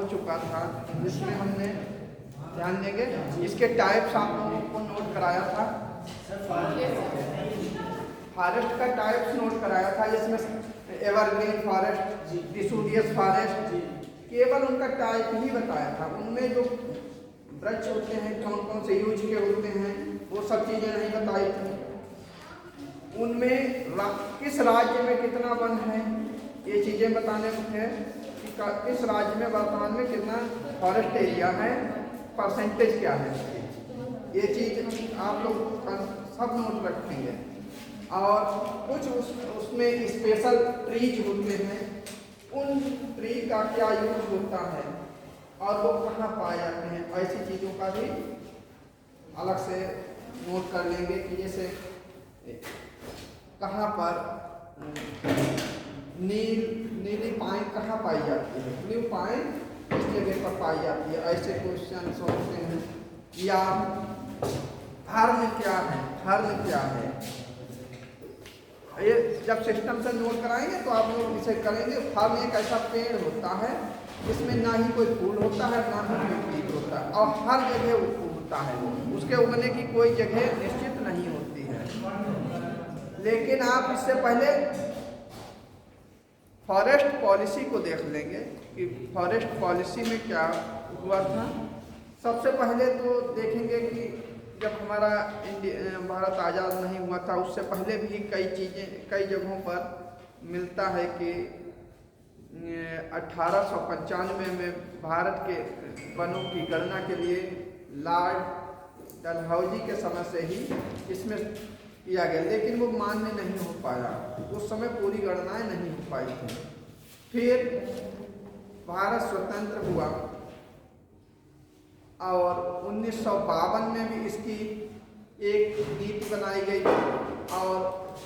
चुका था, जिसमें हमने ध्यान देंगे इसके टाइप्स आप लोगों को नोट कराया था। फॉरेस्ट का टाइप्स नोट कराया था, जिसमें एवरग्रीन फॉरेस्ट, डिसूडियस फॉरेस्ट, केवल उनका टाइप ही बताया था। उनमें जो वृक्ष होते हैं कौन कौन से यूज के होते हैं वो सब चीज़ें नहीं बताई थी। उनमें किस राज्य में कितना वन है ये चीज़ें बताने को है कि इस राज्य में वर्तमान में कितना फॉरेस्ट एरिया है, परसेंटेज क्या है, ये चीज़ आप लोग सब नोट रखेंगे। और कुछ उसमें स्पेशल ट्रीज होते हैं, उन ट्री का क्या यूज होता है और वो कहाँ पाए जाते हैं, ऐसी चीज़ों का भी अलग से नोट कर लेंगे कि जैसे कहाँ पर नीली पाइन कहाँ पाई जाती है, ब्लू पाइन किस जगह पर पाई जाती है, ऐसे क्वेश्चन होते हैं। या हर्न क्या है, हर्न क्या है, ये जब सिस्टम से नोट कराएंगे तो आप लोग इसे करेंगे। हर्न एक ऐसा पेड़ होता है जिसमें ना ही कोई फूल होता है ना ही कोई पीक होता है, और हर जगह उगता है, वो उसके उगने की कोई जगह निश्चित नहीं होती है। लेकिन आप इससे पहले फॉरेस्ट पॉलिसी को देख लेंगे कि फॉरेस्ट पॉलिसी में क्या हुआ था। सबसे पहले तो देखेंगे कि जब हमारा भारत आज़ाद नहीं हुआ था उससे पहले भी कई चीज़ें कई जगहों पर मिलता है कि 1895 में भारत के वनों की गणना के लिए लॉर्ड डलहौजी के समय से ही इसमें किया गया, लेकिन वो मान्य नहीं हो पाया, उस समय पूरी गणनाएं नहीं हो पाई थी। फिर भारत स्वतंत्र हुआ और 1952 में भी इसकी एक नीति बनाई गई और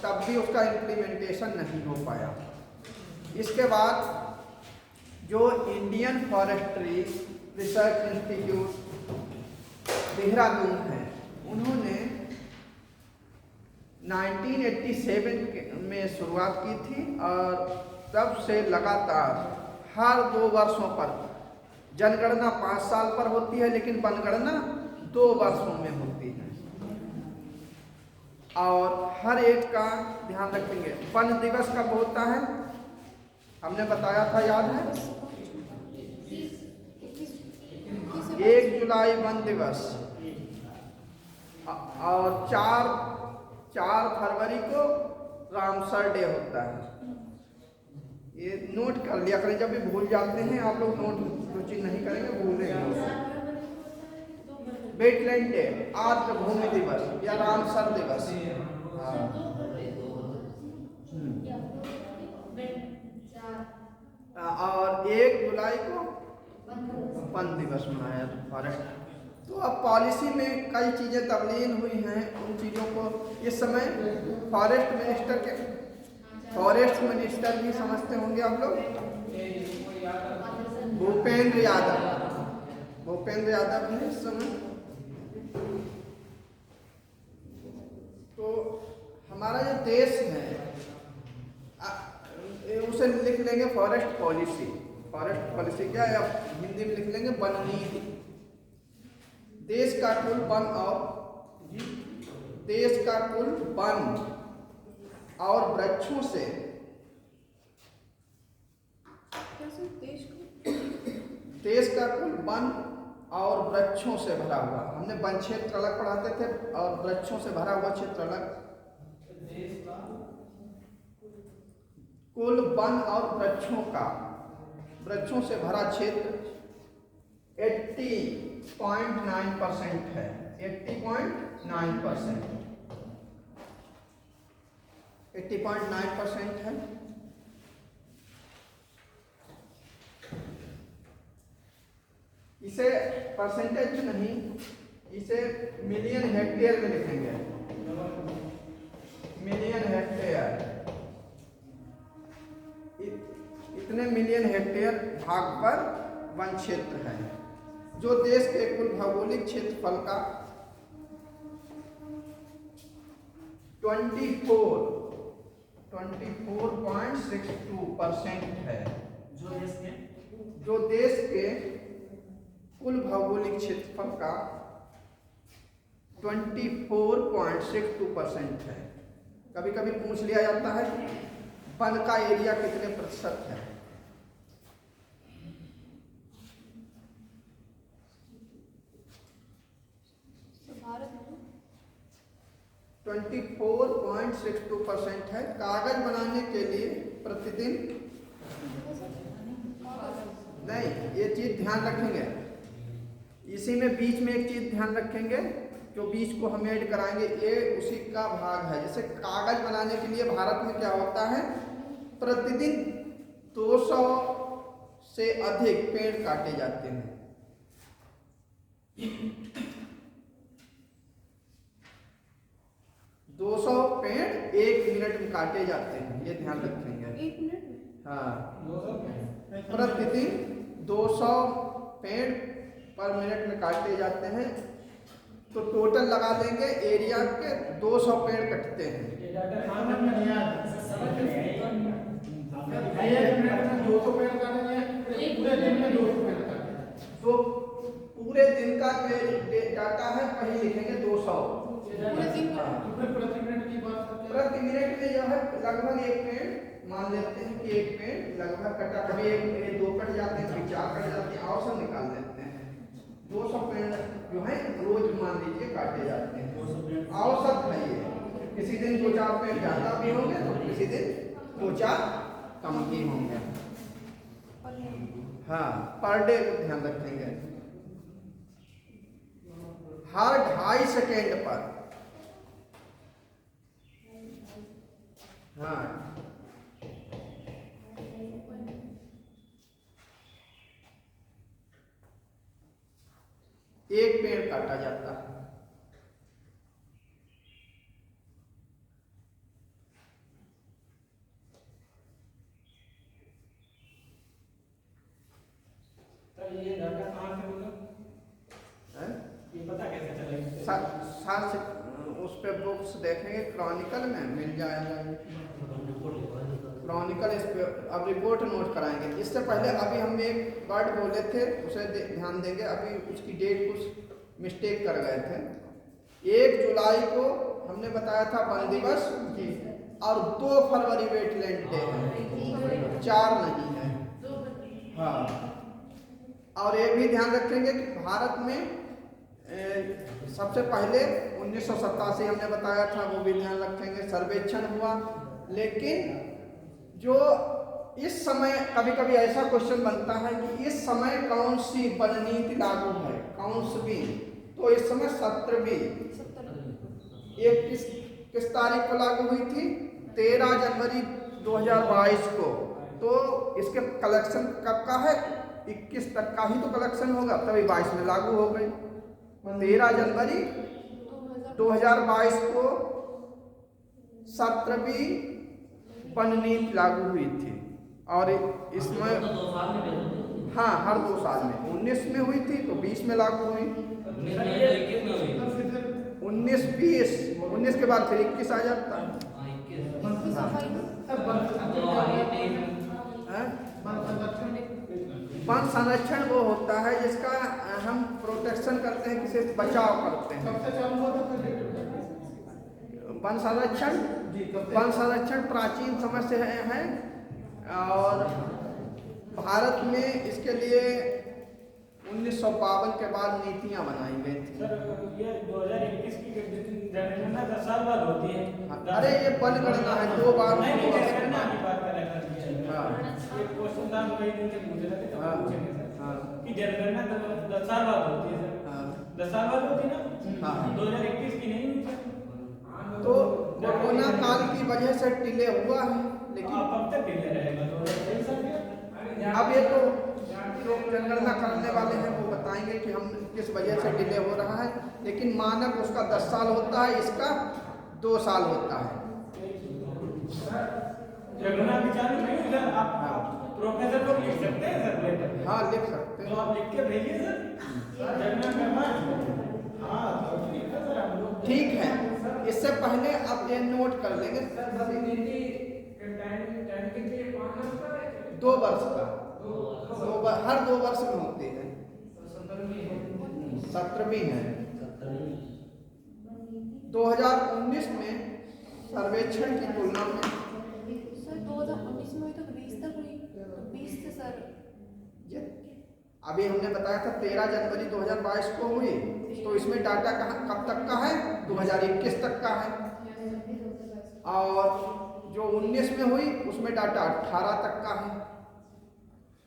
तब भी उसका इम्प्लीमेंटेशन नहीं हो पाया। इसके बाद जो Indian forestry research institute Dehradun है, उन्होंने 1987 में शुरुआत की थी और तब से लगातार हर 2 वर्षों पर, जनगणना 5 साल पर होती है लेकिन वनगणना 2 वर्षों में होती है, और हर एक का ध्यान रखेंगे। वन दिवस कब होता है हमने बताया था, याद है? 1 जुलाई वन दिवस, और 4 फरवरी को रामसर डे होता है। ये नोट कर लिया करें, जब भी भूल जाते हैं आप लोग नोट रुचि नहीं करेंगे, भूलेंगे। वेटलैंड डे, आर्द्र भूमि दिवस या रामसर दिवस, और 1 जुलाई को वन दिवस मनाया फॉरेस्ट। तो अब पॉलिसी में कई चीज़ें तब्दील हुई हैं, उन चीज़ों को इस समय फॉरेस्ट मिनिस्टर भी समझते होंगे आप लोग, भूपेंद्र यादव है इस समय। तो हमारा जो देश है उसे लिख लेंगे फॉरेस्ट पॉलिसी। फॉरेस्ट पॉलिसी क्या है, अब हिंदी में लिख लेंगे वन नीति। देश का कुल वन और वृक्षों से, देश का कुल वन और वृक्षों से भरा हुआ, हमने वन क्षेत्र अलग पढ़ाते थे और वृक्षों से भरा हुआ क्षेत्र अलग। कुल वन और वृक्षों से भरा क्षेत्र 80.9% है, 80.9% है। इसे परसेंटेज में नहीं, इसे मिलियन हेक्टेयर में लिखेंगे। मिलियन हेक्टेयर, इतने मिलियन हेक्टेयर भाग पर वन क्षेत्र है, जो देश के कुल भौगोलिक क्षेत्रफल का 24.62% है। जो जो देश के कुल भौगोलिक क्षेत्रफल का 24.62% है। कभी कभी पूछ लिया जाता है वन का एरिया कितने प्रतिशत है। भारत 24.62% है। कागज बनाने के लिए प्रतिदिन नहीं, ये चीज ध्यान रखेंगे। इसी में बीच में एक चीज ध्यान रखेंगे, जो बीच को हम ऐड कराएंगे, ये उसी का भाग है। जैसे कागज बनाने के लिए भारत में क्या होता है, प्रतिदिन 200 से अधिक पेड़ काटे जाते हैं। 200 पेड़ 1 मिनट में काटे जाते हैं, ये ध्यान रखेंगे। 1 मिनट में? हाँ, प्रतिदिन 200 पेड़ पर मिनट में काटे जाते हैं। तो टोटल लगा देंगे एरिया के 200 पेड़ कटते हैं। तो पूरे दिन का जो डाटा है वही लिखेंगे 200। प्रति मिनट में जो है लगभग 1 पेड़ मान लेते हैं कि 1 पेड़ लगभग कटा, कभी 2 कट जाते हैं, कभी 4 कट जाते हैं, औसत निकाल लेते हैं। 200 पेड़ जो है रोज मान लीजिए काटे जाते हैं, औसत है ये। किसी दिन 2-4 पेड़ ज्यादा भी होंगे तो किसी दिन 2-4 कम भी होंगे। हाँ, पर डे को ध्यान रखेंगे। हर 2.5 सेकेंड पर, हाँ, 1 पेड़ काटा जाता है। ये डाटा कहाँ से मिला? ये पता कैसे चलेगा? उस पे बुक्स देखेंगे, क्रॉनिकल में मिल जाएगा। क्रॉनिकल इस पे अब रिपोर्ट नोट कराएंगे। इससे पहले अभी हम एक वर्ड बोले थे, उसे ध्यान देंगे। अभी उसकी डेट कुछ मिस्टेक कर गए थे। 1 जुलाई को हमने बताया था वन दिवस, और 2 फरवरी वेटलैंड डे है, 4 नहीं है। हाँ, और ये भी ध्यान रखेंगे कि भारत में सबसे पहले 1987 हमने बताया था, वो भी ध्यान रखेंगे, सर्वेक्षण हुआ। लेकिन जो इस समय कभी कभी ऐसा क्वेश्चन बनता है कि इस समय कौन सी वन नीति लागू है, कौन सी, तो इस समय 17वीं किस तारीख को लागू हुई थी? 13 जनवरी 2022 को। तो इसके कलेक्शन कब का है? 21 तक का ही तो कलेक्शन होगा, तभी 22 में लागू हो गई। 13 जनवरी 2022 को 17वीं वन नीति लागू हुई थी। और इसमें हाँ, हर 2 साल में, 19 में हुई थी तो 20 में लागू हुई। 19 के बाद फिर 21 आ जाता है। वन संरक्षण वो होता है जिसका हम प्रोटेक्शन करते हैं, किसी बचाव करते हैं। वन संरक्षण प्राचीन समय से है और भारत में इसके लिए 1952 के बाद नीतियां बनाई गई थी। सर, ये 2021 की जनगणना 10 साल बाद होती है। अरे ये जनगणना है, 2 बार नहीं, जनगणना की बात कर रहे हैं। हाँ, ये क्वेश्चन था, कई दिन से पूछ रहे थे, तो पूछेंगे सर कि जनगणना 10 साल बाद होती है सर। 10 साल बाद होती है ना? हाँ, 2021 की नहीं हुई सर। तो कोरोना काल की वजह से डिले हुआ है, लेकिन अब तक डिले रहेगा तो अब ये तो जो जनगणना करने वाले हैं वो बताएंगे कि हम किस वजह से डिले हो रहा है। लेकिन मानक उसका 10 साल होता है, इसका 2 साल होता है। जनगणना भी चालू नहीं है सर। आप प्रोफेसर को लिख सकते हैं सर लेटर? हाँ, लिख सकते हैं। तो आप लिख के भेजिए सर। जनगणना करना है। हाँ, ठीक है सर, हम लोग ठीक है। इससे पहले आप ये नोट कर लेंगे, 2 वर्ष का। हर 2 वर्ष में होती है। 17वीं है। 2019 में सर्वेक्षण की तुलना में सर 2019 में हुई तो 20 तक हुई, तो 20 से सर अभी हमने बताया था 13 जनवरी 2022 को हुई, तो इसमें डाटा कब तक का है? 2021 तक का है। और जो 19 में हुई उसमें डाटा 18 तक का है।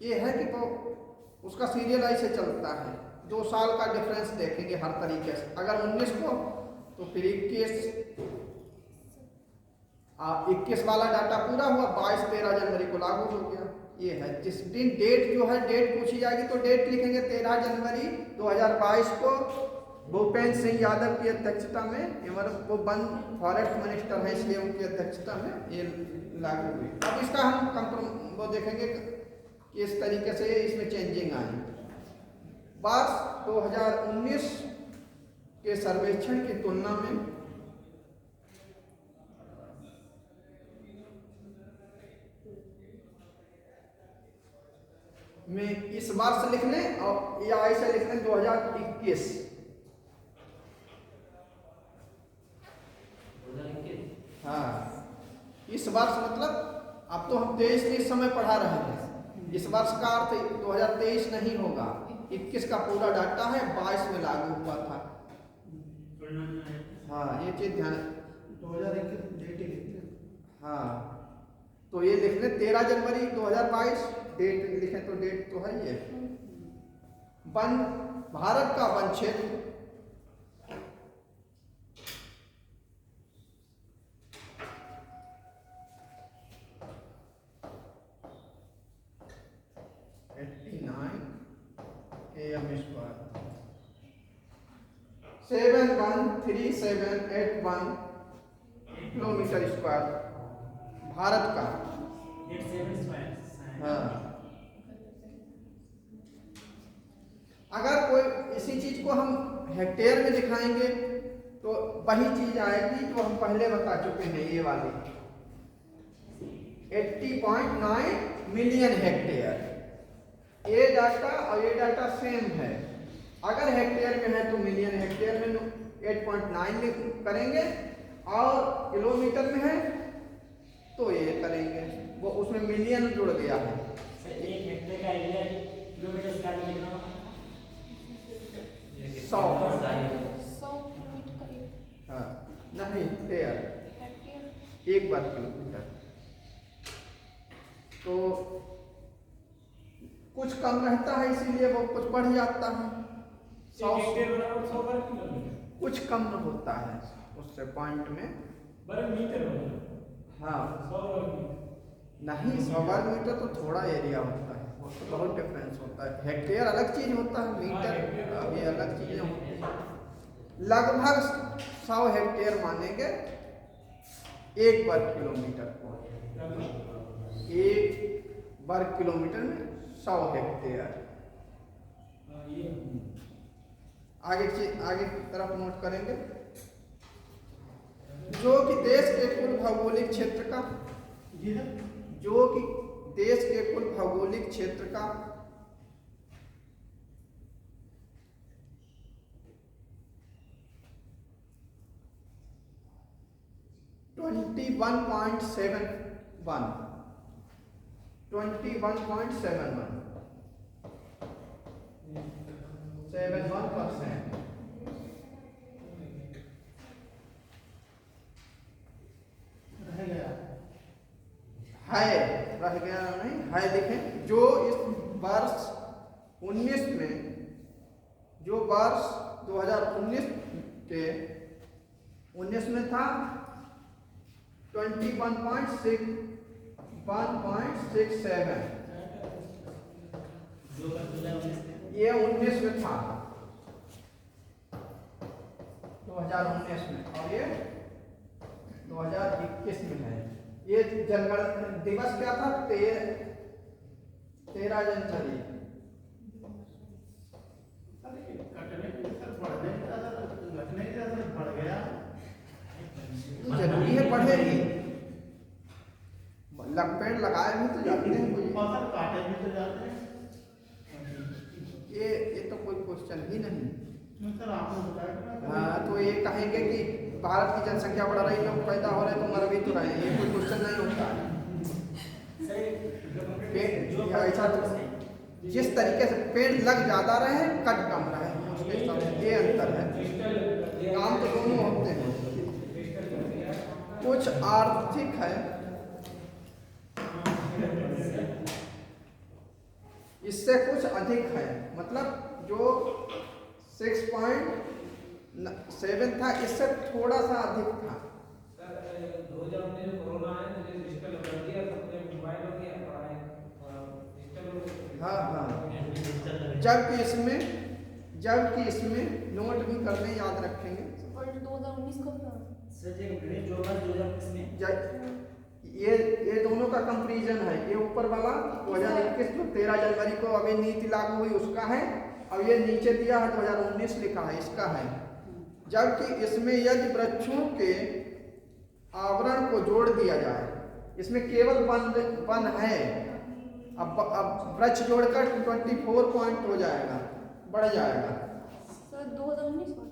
ये है कि तो उसका सीरियल ऐसे चलता है, 2 साल का डिफरेंस देखेंगे हर तरीके से। अगर 19 को तो फिर 21 वाला डाटा पूरा हुआ, 22-13 जनवरी को लागू हो गया। ये है जिस दिन डेट जो है डेट पूछी जाएगी तो डेट लिखेंगे 13 जनवरी 2022 को भूपेंद्र सिंह यादव की अध्यक्षता में, वो वन फॉरेस्ट मिनिस्टर है इसलिए उनकी अध्यक्षता में ये लागू हुई। अब इसका हम वो देखेंगे कि इस तरीके से इसमें चेंजिंग आई। वर्ष 2019 के सर्वेक्षण की तुलना में इस वर्ष लिख लें और या ऐसे लिख लें 2021। हाँ, इस वर्ष मतलब अब तो हम 23 इस समय पढ़ा रहे हैं, इस वर्ष का अर्थ 2023 नहीं होगा। 21 का पूरा डाटा है, 22 में लागू हुआ था। हाँ, ये चीज ध्यान 2021 डेट ही लिखते हैं। हाँ, तो ये लिख लें 13 जनवरी 2022 डेट लिखें तो डेट तो है ये। वन भारत का वन क्षेत्र AM² 713781 किलोमीटर स्क्वायर भारत का। हाँ, अगर कोई इसी चीज को हम हेक्टेयर में दिखाएंगे तो वही चीज आएगी जो हम पहले बता चुके हैं, ये वाली 80.9 मिलियन हेक्टेयर। ये डाटा और ये डाटा सेम है। अगर हेक्टेयर में है तो मिलियन हेक्टेयर में 8.9 करेंगे, और किलोमीटर में है तो ये करेंगे, वो उसमें मिलियन जुड़ गया है। एक हेक्टेयर का एरिया किलोमीटर स्क्वायर में लिखना होगा 100 किलोमीटर का हाँ, नहीं हेक्टेयर 1 वर्ग किलोमीटर। तो कुछ कम रहता है इसीलिए वो कुछ बढ़ जाता है। 100 वर्ग किलोमीटर कुछ कम होता है उससे पॉइंट में वर्ग मीटर होगा। हाँ, 100 वर्ग नहीं 100 वर्ग मीटर तो थोड़ा एरिया होता है, तो बहुत डिफरेंस होता है। हेक्टेयर अलग चीज होता है, मीटर अभी अलग चीजें होती हैं। लगभग 100 हेक्टेयर मानेंगे 1 वर्ग किलोमीटर को। 1 वर्ग किलोमीटर में 100 हेक्टेयर। आगे की तरफ नोट करेंगे जो कि देश के कुल भौगोलिक क्षेत्र का, जो कि देश के कुल भौगोलिक क्षेत्र का 71% रह गया नहीं है लिखें। जो इस वर्ष 19 में, जो वर्ष 2019 के 19 में था 21.67, ये 19 में था 2019 में, और ये 2021 में है। ये जनगणना दिवस क्या था? 13 जनवरी। जरूरी है पढ़ेगी, पेड़ लगाए भी तो जाते हैं, कोई फसल काटे भी तो जाते हैं। क्वेश्चन ही नहीं। सर आपने बताया हाँ, तो ये कहेंगे कि भारत की जनसंख्या बढ़ रही, लोग पैदा हो रहे तो मर भी तो रहे हैं, ये कोई क्वेश्चन नहीं होता है। पेड़ ऐसा तो जिस तरीके से पेड़ लग ज्यादा रहे कट कम रहे, उसके साथ ये अंतर है। काम तो दोनों होते हैं। कुछ आर्थिक है, इससे कुछ अधिक है, मतलब जो 6.7 था इससे थोड़ा सा अधिक था। हाँ हाँ, जबकि इसमें नोट भी करने याद रखेंगे। और 2019 कब था? ये दोनों का कंपैरिजन है। ये ऊपर वाला 2021 जो 13 जनवरी को अभी नीति लागू हुई उसका है, अब ये नीचे दिया है 2019 लिखा है इसका है। जबकि इसमें यदि वृक्षों के आवरण को जोड़ दिया जाए, इसमें केवल वन है, अब वृक्ष जोड़कर 24 पॉइंट हो जाएगा, बढ़ जाएगा। सर 2019 का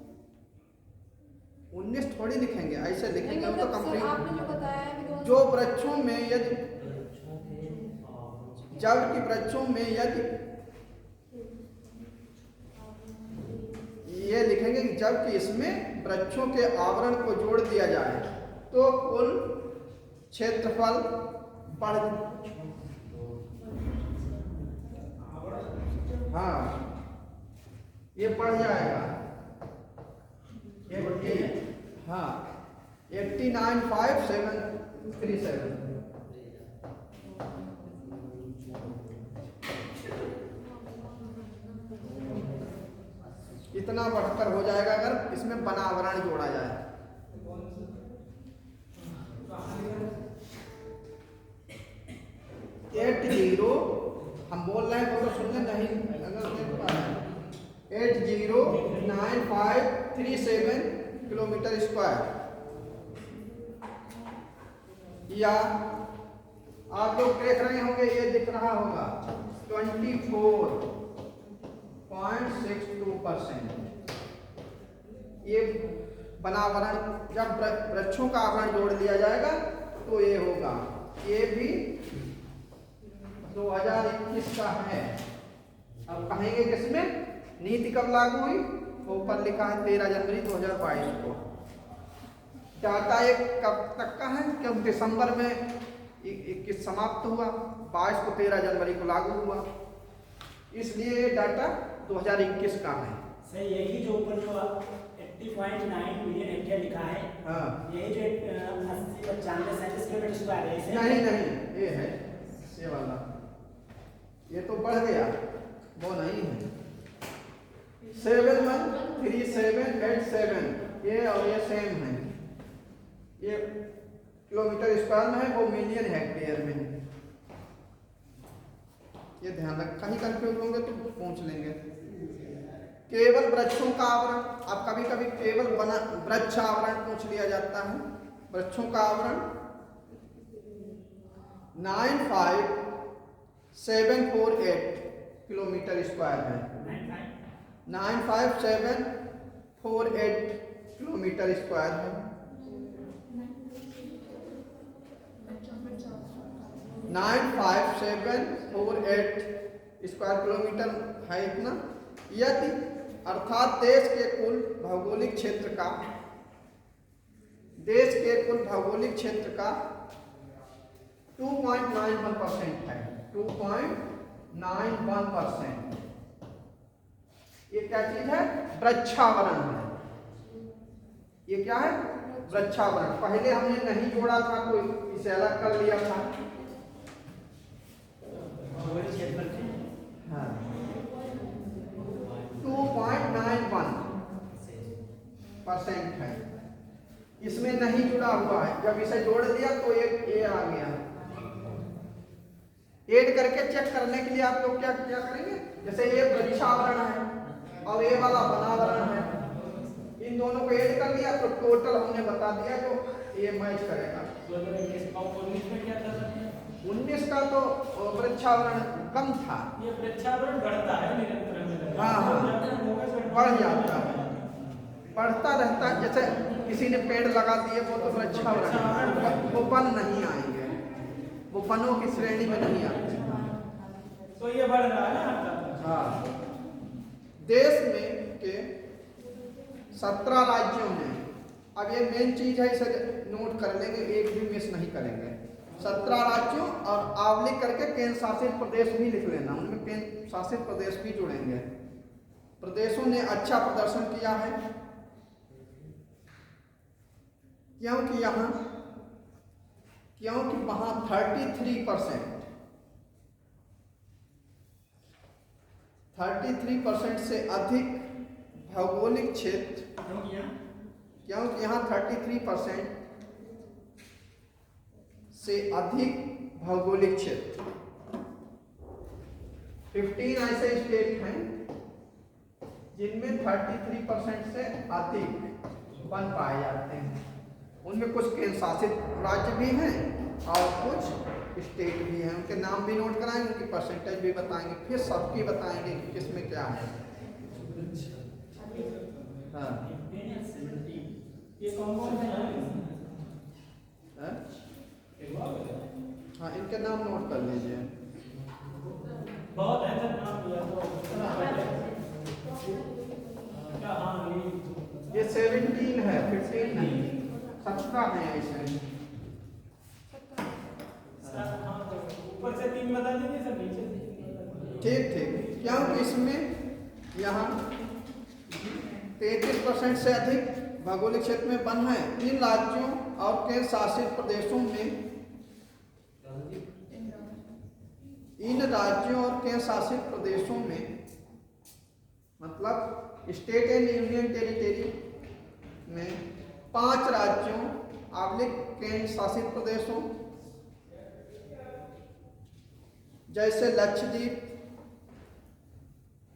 19 थोड़ी लिखेंगे, ऐसे लिखेंगे नहीं, तो मतलब सर आपने जो कंप्लीट। बताया है कि जो वृक्षों में यदि जबकि वृक्षों में यदि ये लिखेंगे कि जबकि इसमें वृक्षों के आवरण को जोड़ दिया जाए तो कुल क्षेत्रफल बढ़, हाँ ये बढ़ जाएगा। 89,537 इतना बढ़कर हो जाएगा अगर इसमें वनावरण जोड़ा जाए। एट जीरो हम बोल रहे हैं वो तो सुनने नहीं, अगर 809537 किलोमीटर स्क्वायर, या आप लोग देख रहे होंगे ये दिख रहा होगा 24.62%। ये वनावरण जब वृक्षों का आवरण जोड़ दिया जाएगा तो ये होगा, ये भी 2021 का है। अब कहेंगे किसमें नीति कब लागू हुई, ऊपर लिखा है 13 जनवरी 2022 को। डाटा एक कब तक का है, कब दिसंबर में 21 समाप्त हुआ, 22 को 13 जनवरी को लागू हुआ, इसलिए ये डाटा 2021 का है। सर यही जो ऊपर जो 80.9 मिलियन हेक्टेयर लिखा है, हाँ यही जो 80-95-37 किलोमीटर स्क्वायर है, नहीं ये है ये वाला, ये तो बढ़ गया, वो नहीं है। 713787 ये और ये सेम है, ये किलोमीटर स्क्वायर में है, वो मिलियन हेक्टेयर में है। ये ध्यान रख, कहीं कंफ्यूज होंगे तो पूछ लेंगे। केवल वृक्षों का आवरण, अब कभी कभी केवल वृक्ष आवरण पूछ लिया जाता है। वृक्षों का आवरण 95748 किलोमीटर स्क्वायर है। 95748 किलोमीटर स्क्वायर है। 95748 स्क्वायर किलोमीटर है इतना। यदि अर्थात देश के कुल भौगोलिक क्षेत्र का 2.91% है। 2.91%। ये क्या चीज है, वृक्षावरण है। ये क्या है, वृक्षावरण। पहले हमने नहीं जोड़ा था, कोई इसे अलग कर लिया था। हाँ 2.91% है, इसमें नहीं जुड़ा हुआ है। जब इसे जोड़ दिया तो ये आ गया। ऐड करके चेक करने के लिए आप लोग क्या करेंगे, जैसे ये वृक्षावरण है और ये वाला वनावरण है, इन दोनों को ऐड कर लिया तो टोटल हमने बता दिया जो ये मैच करेगा। 19 का तो वृक्षावरण कम था। ये वृक्षावरण बढ़ता है निरंतर। हाँ हाँ बढ़ जाता है, बढ़ता रहता है। जैसे किसी ने पेड़ लगा दिए वो तो अच्छा हो रहा है, वो वन नहीं आएंगे, वो वनों की श्रेणी में नहीं आते। तो ये बढ़ रहा है ना। हाँ, देश में के 17 राज्यों में, अब ये मेन चीज है, इसे नोट कर लेंगे, एक भी मिस नहीं करेंगे। 17 राज्यों और आवलिक करके केंद्र शासित प्रदेश भी लिख लेना, उनमें केंद्र शासित प्रदेश भी जुड़ेंगे। प्रदेशों ने अच्छा प्रदर्शन किया है, क्योंकि वहां 33% से अधिक भौगोलिक क्षेत्र, क्योंकि यहाँ 33% से अधिक भौगोलिक क्षेत्र, 15 ऐसे स्टेट हैं जिनमें 33% से अधिक वन पाए जाते हैं। उनमें कुछ केंद्र शासित राज्य भी हैं और कुछ स्टेट भी हैं, उनके नाम भी नोट कराएंगे, उनकी परसेंटेज भी बताएंगे, फिर सबकी बताएंगे कि किसमें क्या है। हाँ, ये कौन-कौन से हैं? हाँ, इनके नाम नोट कर लीजिए। बहुत है सर, नाम लिया तो क्या? हाँ, ये 17 है, 15 नहीं, 17 है ऐसे। ऊपर से 3 बता दीजिए सर, नीचे से। ठीक, क्योंकि इसमें यहाँ 33% से अधिक भौगोलिक क्षेत्र में वन है। इन राज्यों और केंद्र शासित प्रदेशों में, इन राज्यों और केंद्र शासित प्रदेशों में, मतलब स्टेट एंड यूनियन टेरिटरी में 5 राज्यों आवलिक केंद्र शासित प्रदेशों जैसे लक्षद्वीप,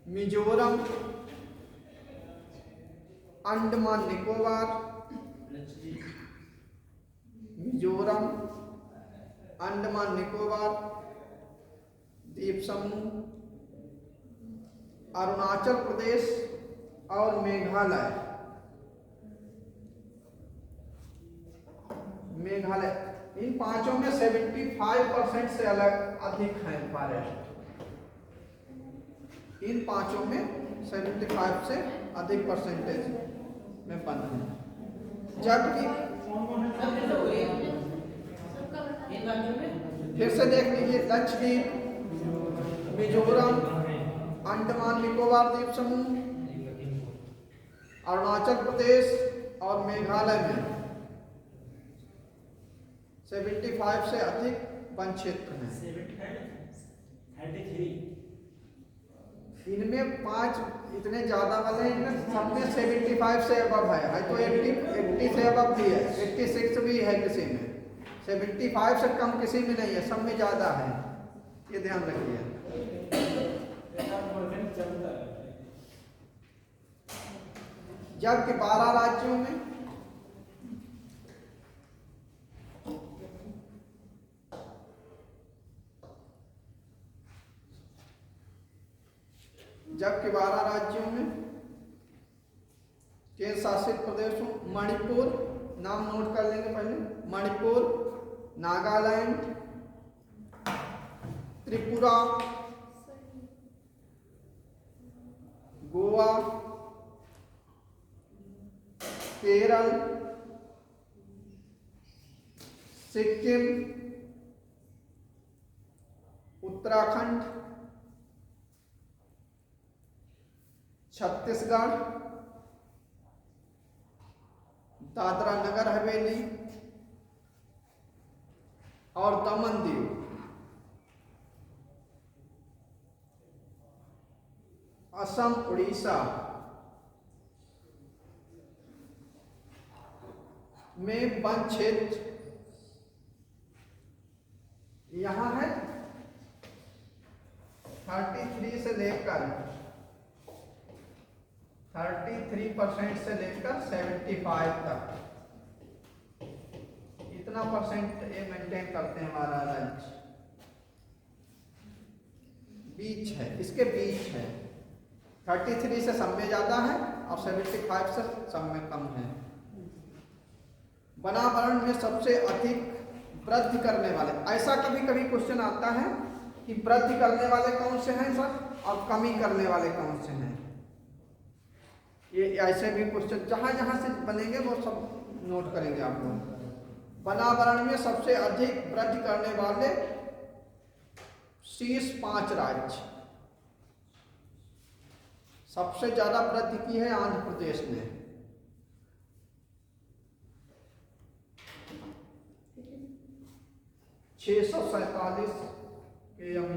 मिजोरम, अंडमान निकोबार, मिजोरम, अंडमान निकोबार द्वीप समूह, अरुणाचल प्रदेश और मेघालय। इन पांचों में 75% से अधिक है फॉरेस्ट। इन पांचों में 75 से अधिक परसेंटेज में वन है। जबकि फिर से देख लीजिए, लक्षद्वीप, मिजोरम, अंडमान निकोबार द्वीप समूह, अरुणाचल प्रदेश और मेघालय में 75 से अधिक वन क्षेत्र हैं। 33 इनमें 5 इतने ज्यादा वाले हैं, इनमें सब में 75 से अबव है तो 80 से अबव भी है, 86 भी है किसी में, 75 से कम किसी में नहीं है, सब में ज्यादा है, ये ध्यान रखिए। जबकि 12 राज्यों में केंद्र शासित प्रदेशों, मणिपुर, नाम नोट कर लेंगे पहले, मणिपुर, नागालैंड, त्रिपुरा, गोवा, केरल, सिक्किम, उत्तराखंड, छत्तीसगढ़, दादरा नगर हवेली और दमन दीव। असम, उड़ीसा में वन क्षेत्र यहां है 33 से लेकर 33% से लेकर 75 तक, इतना परसेंट ये मेंटेन करते हैं। हमारा राज्य बीच है, इसके बीच है 33 से सब में ज़्यादा है और 75 से सब में कम है। बनावरण में सबसे अधिक वृद्धि करने वाले, ऐसा कभी कभी क्वेश्चन आता है कि वृद्धि करने वाले कौन से हैं सर और कमी करने वाले कौन से हैं। ये ऐसे भी क्वेश्चन जहाँ जहाँ से बनेंगे वो सब नोट करेंगे आप लोग। बनावरण में सबसे अधिक वृद्धि करने वाले शीर्ष 5 राज्य, सबसे ज्यादा वृद्धि की है आंध्र प्रदेश ने। (647 km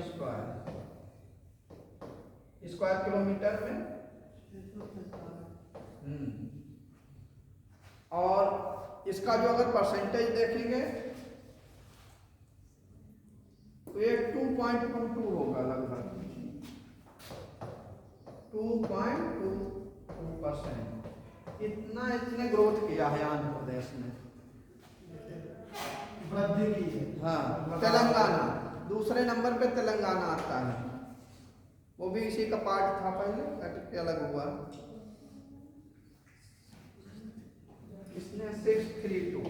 स्क्वायर किलोमीटर में। और इसका जो अगर परसेंटेज देखेंगे तो ये 2.22 होगा, लगभग 2.22%। इतने ग्रोथ किया है आंध्र प्रदेश ने, वृद्धि की है। हाँ। तेलंगाना दूसरे नंबर पे तेलंगाना आता है, वो भी इसी का पार्ट था पहले, अलग हुआ। इसने 632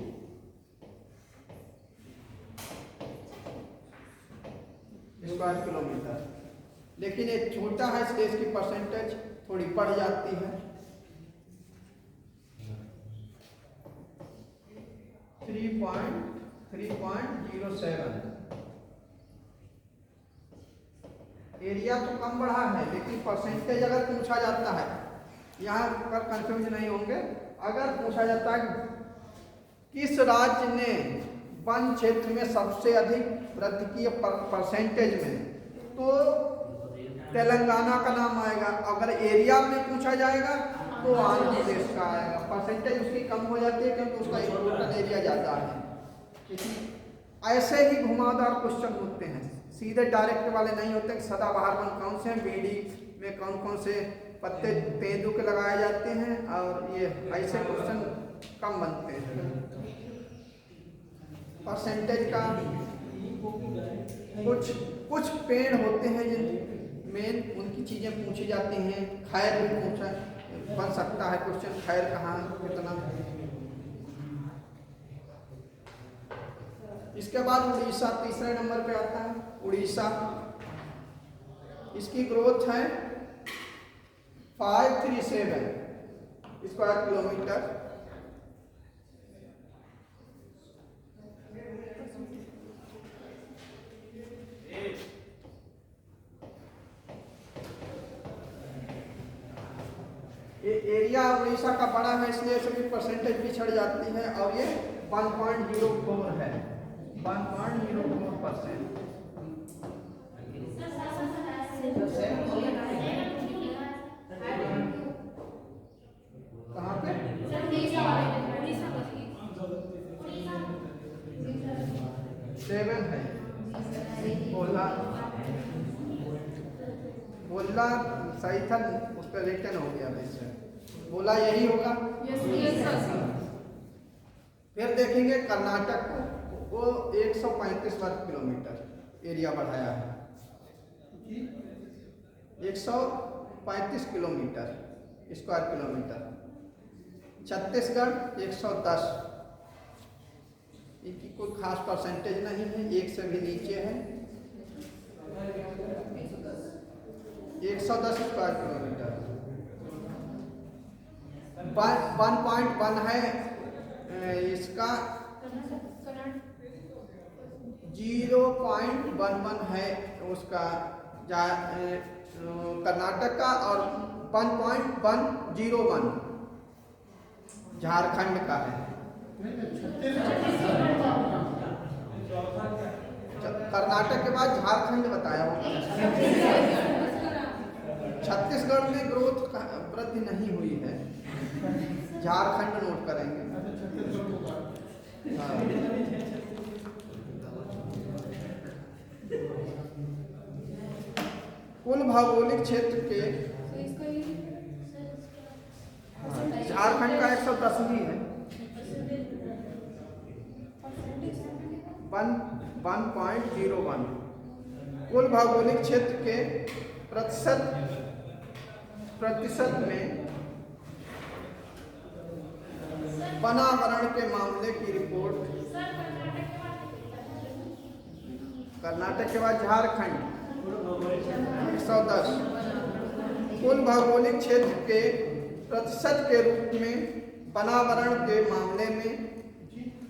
स्क्वायर किलोमीटर, लेकिन ये छोटा है इसलिए इसकी परसेंटेज थोड़ी बढ़ जाती है। 3.07। एरिया तो कम बढ़ा है, लेकिन परसेंटेज अगर पूछा जाता है, यहाँ पर कंफ्यूज नहीं होंगे, अगर पूछा जाता है किस राज्य ने वन क्षेत्र में सबसे अधिक वृद्धि की परसेंटेज में, तो तेलंगाना का नाम आएगा। अगर एरिया में पूछा जाएगा तो आंध्र प्रदेश का आएगा। परसेंटेज उसकी कम हो जाती है क्योंकि उसका टोटल एरिया ज़्यादा है। ऐसे ही घुमावदार क्वेश्चन होते हैं, सीधे डायरेक्ट वाले नहीं होते। सदाबहार वन कौन से हैं, बीड़ी में कौन कौन से पत्ते तेंदू के लगाए जाते हैं, और ये ऐसे क्वेश्चन कम बनते हैं। परसेंटेज का कुछ पेड़ होते हैं जिन मेन उनकी चीजें पूछी जाती हैं। खैर भी पूछा बन सकता है क्वेश्चन, खैर कहाँ कितना। इसके बाद उड़ीसा तीसरे नंबर पे आता है। उड़ीसा, इसकी ग्रोथ है 537 स्क्वायर किलोमीटर। ये एरिया उड़ीसा का बड़ा है इसलिए सभी परसेंटेज पिछड़ जाती है, और ये 1.04 है, 1.04%। कहाँ पे? 7 है। बोला सही था, उस पर रिटर्न हो गया। बोला यही होगा। फिर देखेंगे कर्नाटक को, वो 135 वर्ग किलोमीटर एरिया बढ़ाया है, 135 किलोमीटर स्क्वायर किलोमीटर। छत्तीसगढ़ 110, इनकी कोई खास परसेंटेज नहीं है, 1 से भी नीचे है। 110 स्क्वायर किलोमीटर। 1.1 है इसका, 0.11 है उसका कर्नाटक का, और 1.101 झारखंड का है। कर्नाटक के बाद झारखंड बताया होगा। छत्तीसगढ़ में ग्रोथ वृद्धि नहीं हुई है, झारखंड नोट करेंगे। हाँ। कुल भौगोलिक क्षेत्र के झारखंड का 110 ही है। 1.01 कुल भौगोलिक क्षेत्र के प्रतिशत प्रतिशत में बनावरण के मामले की रिपोर्ट। कर्नाटक के बाद झारखंड 110। कुल भौगोलिक क्षेत्र के प्रतिशत के रूप में बनावरण के मामले में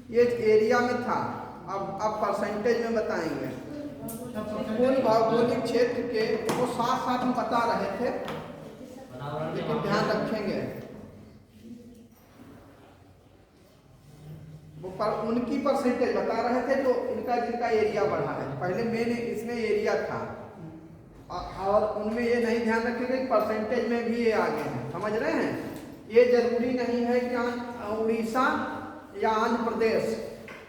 ये एरिया में था, अब परसेंटेज में बताएंगे। कुल भौगोलिक क्षेत्र के वो साथ साथ हम बता रहे थे, लेकिन ध्यान रखेंगे वो उनकी परसेंटेज बता रहे थे जो इनका जिनका एरिया बढ़ा है। पहले मेन इसमें एरिया था और उनमें ये नहीं ध्यान रखेंगे कि परसेंटेज में भी ये आगे हैं। समझ रहे हैं? ये जरूरी नहीं है कि उड़ीसा या आंध्र प्रदेश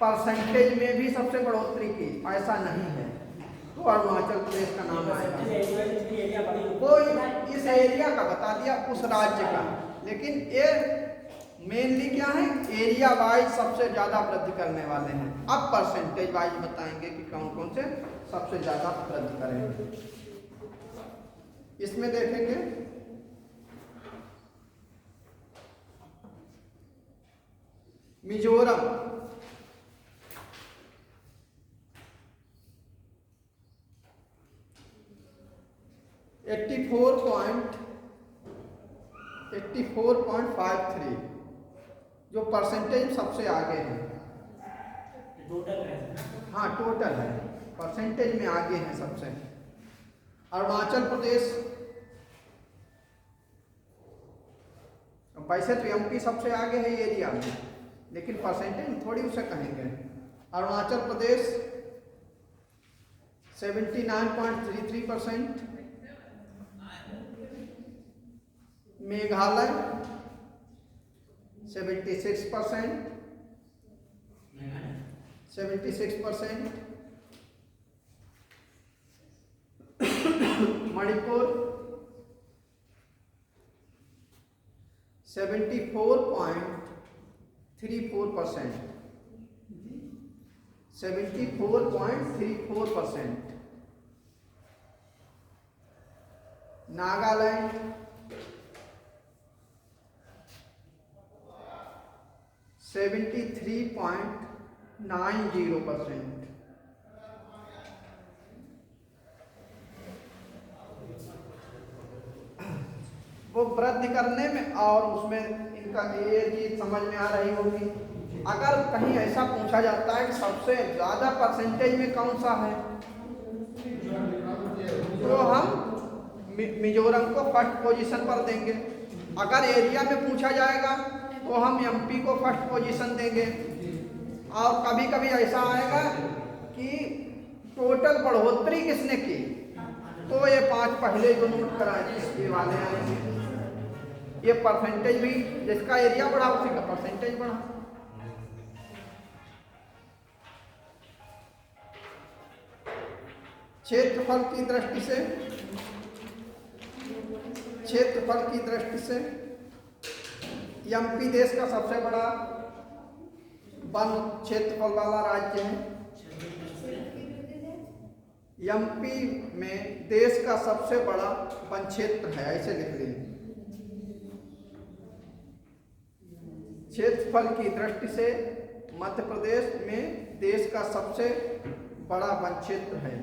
परसेंटेज में भी सबसे बढ़ोतरी की, ऐसा नहीं है। तो अरुणाचल प्रदेश का नाम आएगा। वो इस एरिया का बता दिया, उस राज्य का, लेकिन ये मेनली क्या है, एरिया वाइज सबसे ज्यादा वृद्धि करने वाले हैं। अब परसेंटेज वाइज बताएंगे कि कौन कौन से सबसे ज्यादा वृद्धि करेंगे। इसमें देखेंगे मिजोरम 84.53 जो परसेंटेज सबसे आगे है। टोटल है। हाँ टोटल है, परसेंटेज में आगे है सबसे। अरुणाचल प्रदेश, वैसे तो एमपी सबसे आगे है एरिया में, लेकिन परसेंटेज में थोड़ी उसे कहेंगे। अरुणाचल प्रदेश 79.33%, मेघालय 76%, मणिपुर 74.34%, 74.34%, नागालैंड 73.90%, वो वृद्धि करने में और उसमें इनका ये चीज समझ में आ रही होगी। अगर कहीं ऐसा पूछा जाता है कि सबसे ज्यादा परसेंटेज में कौन सा है, तो हम मिजोरम को फर्स्ट पोजीशन पर देंगे। अगर एरिया में पूछा जाएगा तो हम एमपी को फर्स्ट पोजीशन देंगे। और कभी कभी ऐसा आएगा कि टोटल बढ़ोतरी किसने की, तो ये 5 पहले जो नोट कराए ये वाले आएंगे। ये परसेंटेज भी जिसका एरिया बढ़ा उसी का परसेंटेज बढ़ा। क्षेत्रफल की दृष्टि से एमपी देश का सबसे बड़ा वन क्षेत्रफल वाला राज्य है। एमपी में देश का सबसे बड़ा वन क्षेत्र है, ऐसे लिख लीजिए। क्षेत्रफल की दृष्टि से मध्य प्रदेश में देश का सबसे बड़ा वन क्षेत्र है।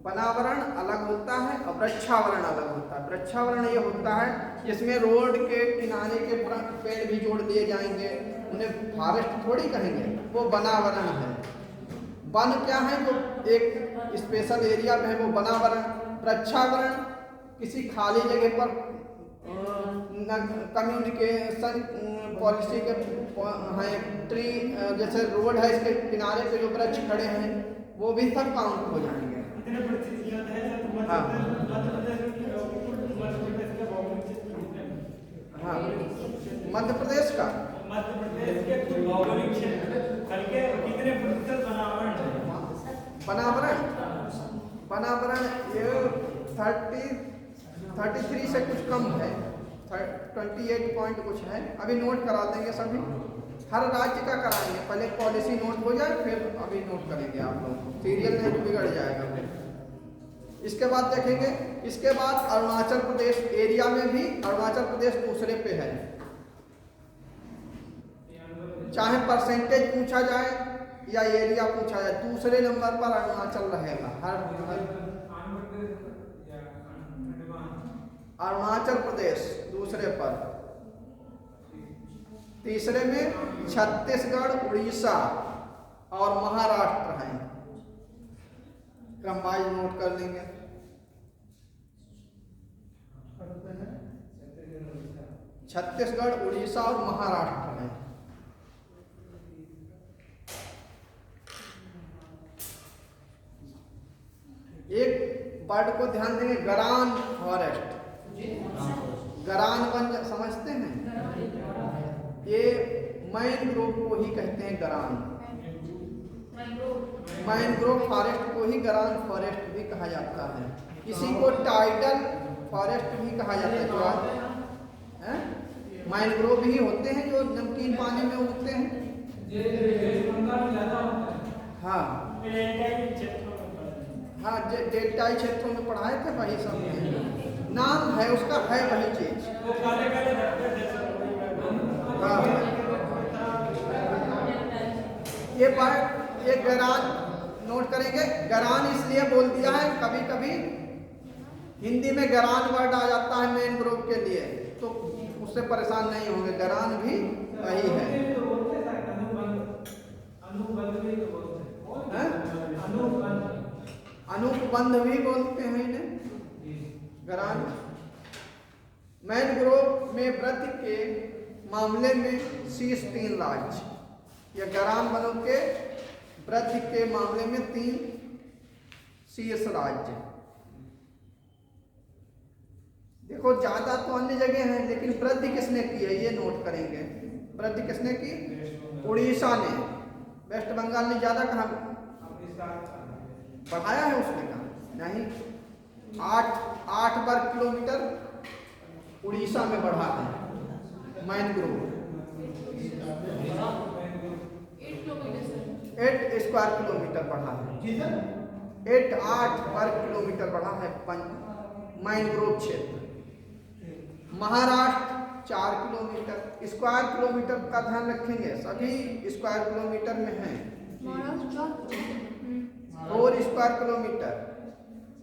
वनावरण अलग होता है और वृक्षावरण अलग होता है। वृक्षावरण ये होता है जिसमें रोड के किनारे के पेड़ भी जोड़ दिए जाएंगे, उन्हें फॉरेस्ट थोड़ी कहेंगे, वो वनावरण है। वन क्या है, जो एक स्पेशल एरिया में है, वो वनावरण। वृक्षावरण किसी खाली जगह पर कम्युनिकेशन पॉलिसी के हैं, ट्री जैसे रोड है, इसके किनारे पे जो वृक्ष खड़े हैं वो भी सब काउंट हो जाएंगे। हाँ हाँ, मध्य प्रदेश के भौगोलिक क्षेत्र के कितने प्रतिशत वनावरण ये 33 से कुछ कम है, 28 पॉइंट कुछ है। अभी नोट करा देंगे सभी, हर राज्य का कराएंगे। पहले पॉलिसी नोट हो जाए, फिर अभी नोट करेंगे आप लोग, सीरियल नहीं तो बिगड़ जाएगा फिर। इसके बाद देखेंगे, इसके बाद अरुणाचल प्रदेश एरिया में भी अरुणाचल प्रदेश दूसरे पे है। चाहे परसेंटेज पूछा जाए या एरिया पूछा जाए, दूसरे नंबर पर अरुणाचल रहेगा। अरुणाचल प्रदेश दूसरे पर, तीसरे में छत्तीसगढ़, उड़ीसा और महाराष्ट्र हैं। क्रम वाइज नोट कर लेंगे। छत्तीसगढ़, उड़ीसा और महाराष्ट्र हैं। एक वर्ड को ध्यान देंगे, गरान फॉरेस्ट। गरान वन समझते हैं, ये मैनग्रोव को ही कहते हैं गरान। मैनग्रोव फॉरेस्ट को ही गरान फॉरेस्ट भी कहा जाता है। इसी को टाइडल फॉरेस्ट भी कहा जाता है। जो आज मैनग्रोव ही होते हैं जो नमकीन पानी में उगते हैं। हाँ हाँ, डेल्टाई क्षेत्रों में पढ़ाए थे वही सब, नाम है उसका, है वही चीज। हाँ, ये गरान नोट करेंगे। गरान इसलिए बोल दिया है, कभी कभी हिंदी में गरान वर्ड आ जाता है मैनग्रोव के लिए, तो उससे परेशान नहीं होंगे, गरान भी वही है। अनुपबंध भी बोलते हैं इन्हें, गरान। मैनग्रोव में वृद्धि के मामले में शीर्ष 3 राज्य, या गरान वनों के वृद्धि के मामले में 3 शीर्ष राज्य। देखो ज्यादा तो अन्य जगह है, लेकिन वृद्धि किसने की है ये नोट करेंगे। वृद्धि किसने की? उड़ीसा ने। वेस्ट बंगाल ने ज्यादा कहा बढ़ाया है, उसने कहा नहीं। 8 वर्ग किलोमीटर उड़ीसा में बढ़ा है मैनग्रोव। 8 स्क्वायर किलोमीटर बढ़ा है। 8 वर्ग किलोमीटर बढ़ा है मैनग्रोव क्षेत्र। महाराष्ट्र 4 किलोमीटर। स्क्वायर किलोमीटर का ध्यान रखेंगे, सभी स्क्वायर किलोमीटर में है। 4 square kilometre.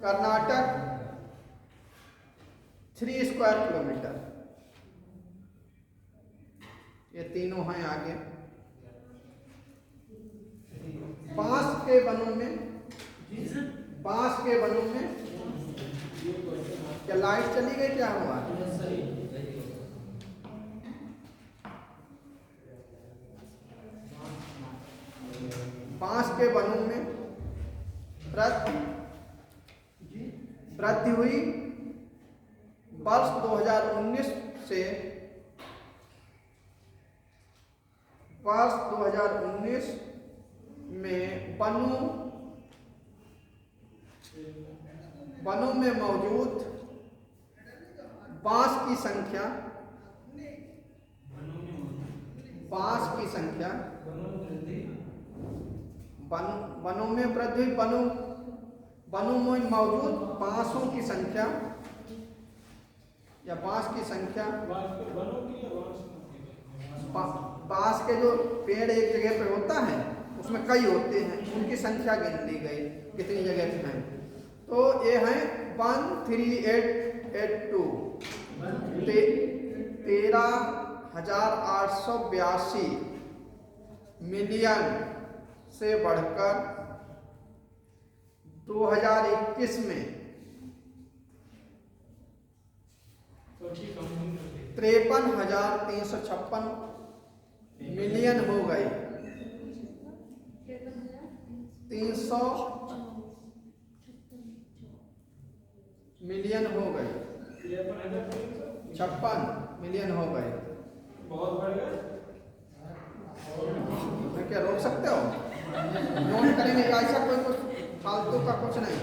Karnataka 3 square kilometre. ये तीनों हैं आगे। बांस के वनों में क्या लाइट चली गई, क्या हुआ? बांस के वनों में वृद्धि हुई। वर्ष 2019 से वर्ष 2019 में वनों में मौजूद बांस की संख्या वनों में वृद्धि हुई। वनों में मौजूद बांसों की संख्या या बांस की संख्या, बांस के जो पेड़ एक जगह पे होता है उसमें कई होते हैं, उनकी संख्या गिन ली गई कितनी जगह पे हैं। तो ये हैं 13882 13,882 मिलियन से बढ़कर 2021 में 53,356 मिलियन हो गई। 300 मिलियन हो गए, 56 मिलियन हो गए। बहुत बढ़ गया। क्या रोक सकते हो? नोट करेंगे, ऐसा कोई कुछ फालतू का कुछ नहीं,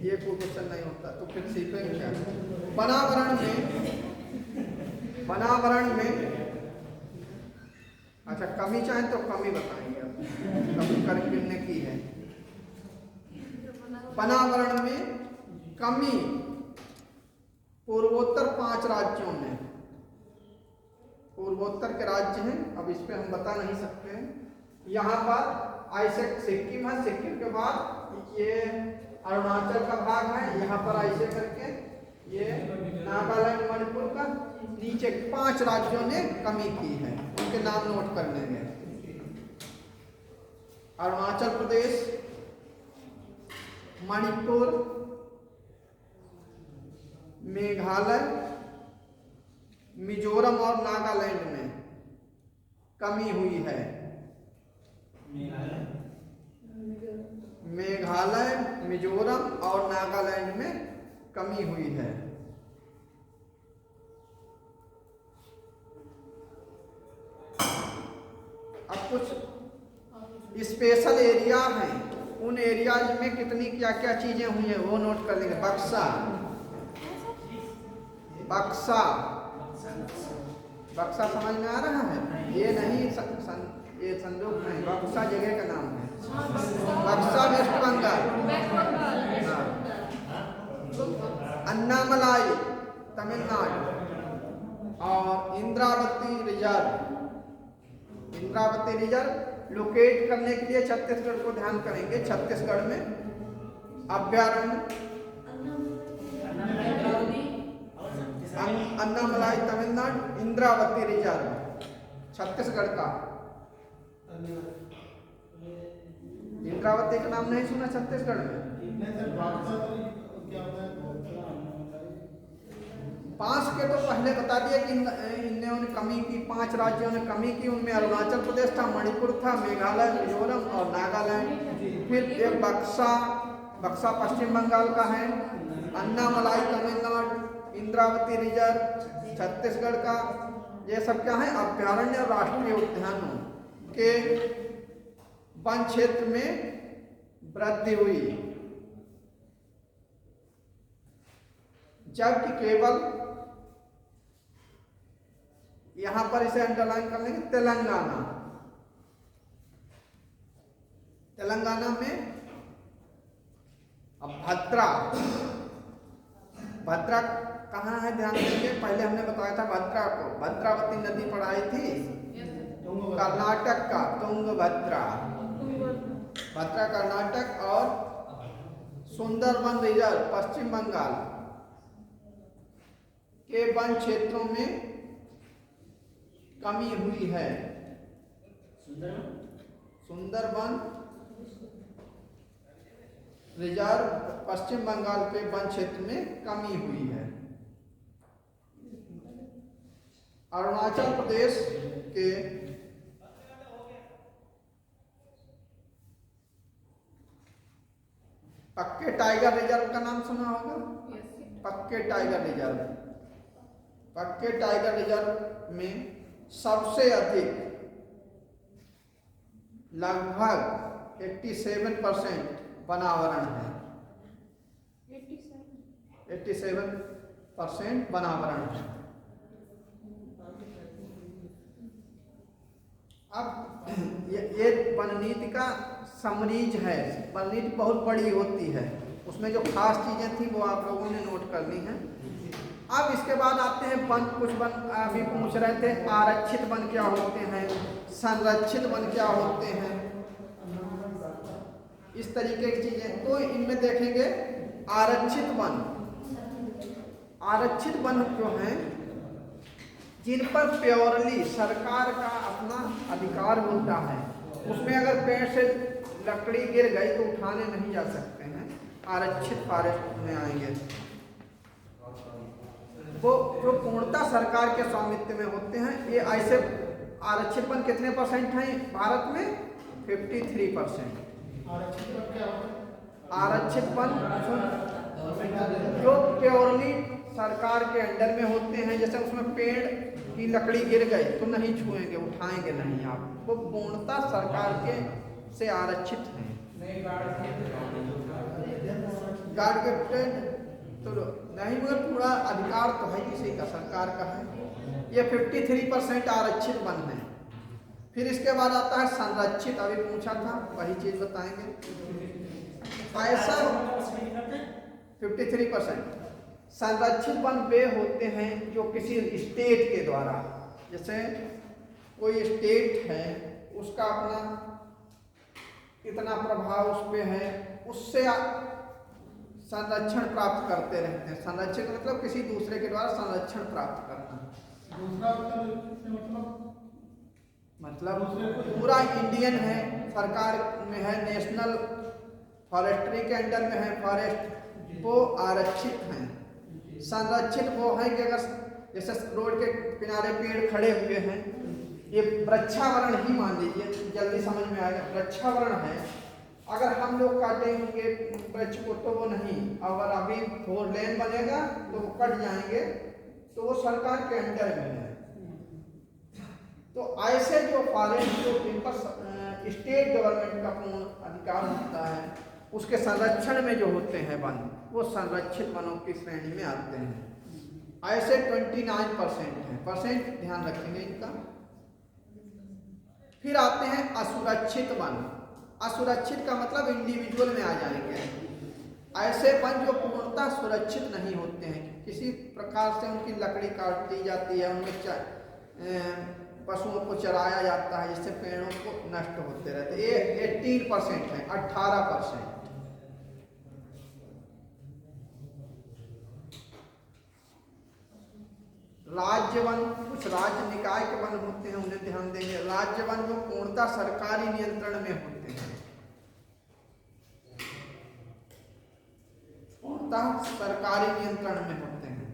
ये कोई क्वेश्चन नहीं होता। तो फिर सीखेंगे क्या? बनावरण में अच्छा, कमी चाहे तो कमी बताएंगे आप, कमी करके की है। बनावरण में कमी पूर्वोत्तर 5 राज्यों में, पूर्वोत्तर के राज्य हैं, अब इस पे हम बता नहीं सकते हैं। यहाँ पर ऐसे सिक्किम है, सिक्किम के बाद ये अरुणाचल का भाग है, यहाँ पर ऐसे करके ये नागालैंड मणिपुर का, नीचे 5 राज्यों ने कमी की है, उनके नाम नोट कर लेंगे। अरुणाचल प्रदेश, मणिपुर, मेघालय, मिजोरम और नागालैंड में कमी हुई है। मेघालय, मिजोरम और नागालैंड में कमी हुई है। अब कुछ स्पेशल एरिया हैं, उन एरियाज में कितनी क्या क्या चीजें हुई हैं वो नोट कर लेंगे। बक्सा, बक्सा, बक्सा समझ में आ रहा है? ये नहीं ये संदूक नहीं, बक्सा जगह का नाम है। बक्सा वेस्ट बंगाल। अन्नामलाई तमिलनाडु और Indravati reserve, Indravati reserve locate करने के लिए छत्तीसगढ़ को ध्यान करेंगे। छत्तीसगढ़ में अभ्यारण्य अन्नामलाई तमिलनाडु, इंद्रावती रिजर्व छत्तीसगढ़ का। इंद्रावती का नाम नहीं सुना छत्तीसगढ़ में? पांच के तो पहले बता दिया कि इन्होंने कमी की, 5 राज्यों ने कमी की, उनमें अरुणाचल प्रदेश था, मणिपुर था, मेघालय, मिजोरम और नागालैंड। फिर एक बक्सा, बक्सा पश्चिम बंगाल का है, अन्नामलाई तमिलनाडु, इंद्रावती रिजर्व छत्तीसगढ़ का। ये सब क्या है? अभ्यारण्य और राष्ट्रीय उद्यानों के वन क्षेत्र में वृद्धि हुई, जबकि केवल यहां पर इसे अंडरलाइन कर लेंगे तेलंगाना, तेलंगाना में अब भद्रा, भद्रा कहाँ है ध्यान देंगे। पहले हमने बताया था भद्रा को, भद्रावती नदी पर आई थी, कर्नाटक का तुंगभद्रा, भद्रा कर्नाटक, और सुंदरबन रिजर्व पश्चिम बंगाल के वन क्षेत्रों में कमी हुई है। सुंदरबन रिजर्व पश्चिम बंगाल के वन क्षेत्र में कमी हुई है। अरुणाचल प्रदेश के पक्के टाइगर रिजर्व का नाम सुना होगा? पक्के टाइगर रिजर्व, पक्के टाइगर रिजर्व में सबसे अधिक लगभग 87% वनावरण है। 87% वनावरण है। अब ये वन नीति का समरीज है। वन नीति बहुत बड़ी होती है, उसमें जो खास चीजें थी वो आप लोगों ने नोट कर ली हैं। अब इसके बाद आते हैं वन। कुछ वन अभी पूछ रहे थे, आरक्षित वन क्या होते हैं, संरक्षित वन क्या होते हैं, इस तरीके की चीजें। तो इनमें देखेंगे आरक्षित वन। आरक्षित वन जो हैं जिन पर प्योरली सरकार का अपना अधिकार होता है, उसमें अगर पेड़ से लकड़ी गिर गई तो उठाने नहीं जा सकते हैं, आरक्षित फॉरेस्ट में आएंगे। वो जो पूर्णतः सरकार के स्वामित्व में होते हैं। ये ऐसे आरक्षित वन कितने % हैं भारत में? 53%। आरक्षित वन जो प्योरली सरकार के अंडर में होते हैं, जैसे उसमें पेड़ की लकड़ी गिर गई तो नहीं छुएंगे, उठाएंगे नहीं आप, वो पूर्णतः सरकार के से आरक्षित हैं। गार्ड के तो नहीं, मगर पूरा अधिकार तो है किसी का, सरकार का है। ये 53% आरक्षित वन है। फिर इसके बाद आता है संरक्षित। अभी पूछा था, वही चीज बताएंगे। ऐसा 53%। संरक्षित वन वे होते हैं जो किसी स्टेट के द्वारा, जैसे कोई स्टेट है उसका अपना कितना प्रभाव उस पे है, उससे संरक्षण प्राप्त करते रहते हैं। संरक्षित मतलब किसी दूसरे के द्वारा संरक्षण प्राप्त करना। मतलब पूरा इंडियन है, सरकार में है, नेशनल फॉरेस्ट्री के अंडर में है फॉरेस्ट, वो आरक्षित हैं। संरक्षित वो है कि अगर जैसे रोड के किनारे पेड़ खड़े हुए हैं, ये वृक्षावरण ही मान लीजिए, जल्दी समझ में आएगा, वृक्षावरण है। अगर हम लोग काटेंगे वृक्ष को तो वो नहीं, अगर अभी 4 लेन बनेगा तो वो कट जाएंगे, तो वो सरकार के अंडर में है। तो ऐसे जो फॉरेस्ट जो इन पर स्टेट गवर्नमेंट का पूर्ण अधिकार होता है, उसके संरक्षण में जो होते हैं वन, वो संरक्षित वनों की श्रेणी में आते हैं। ऐसे 29% हैं, परसेंट ध्यान रखेंगे इनका। फिर आते हैं असुरक्षित वन। असुरक्षित का मतलब इंडिविजुअल में आ जाएंगे, ऐसे वन जो पूर्णतः सुरक्षित नहीं होते हैं, किसी प्रकार से उनकी लकड़ी काट दी जाती है, उनमें पशुओं को चराया जाता है, जिससे पेड़ों को नष्ट होते रहते। ये 18% है, 18%। राज्य वन, कुछ राज्य निकाय के वन होते हैं, उन्हें ध्यान देंगे। राज्य वन जो पूर्णतः सरकारी नियंत्रण में होते हैं, पूर्णतः सरकारी नियंत्रण में होते हैं।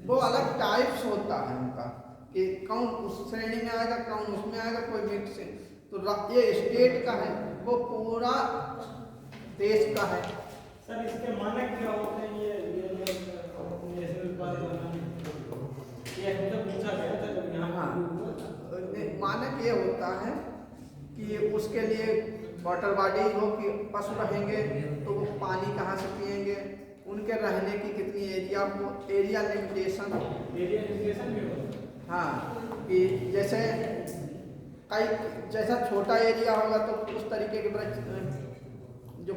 वो अलग टाइप्स होता है उनका कि कौन उस श्रेणी में आएगा, कौन उसमें आएगा, कोई मिक्स है। तो ये स्टेट का है, वो पूरा देश का है। सर इसके मानक क्या होते हैं? ये नेशनल पार्क ये तो पूछा गया था जब यहाँ। हाँ, मानक ये होता है कि उसके लिए वाटर बॉडीज हो कि पशु रहेंगे तो वो पानी कहाँ से पिएंगे, उनके रहने की कितनी एरिया को, एरिया लिमिटेशन भी होता है। हाँ, कि जैसे कई जैसा छोटा एरिया होगा तो उस तरीके के जो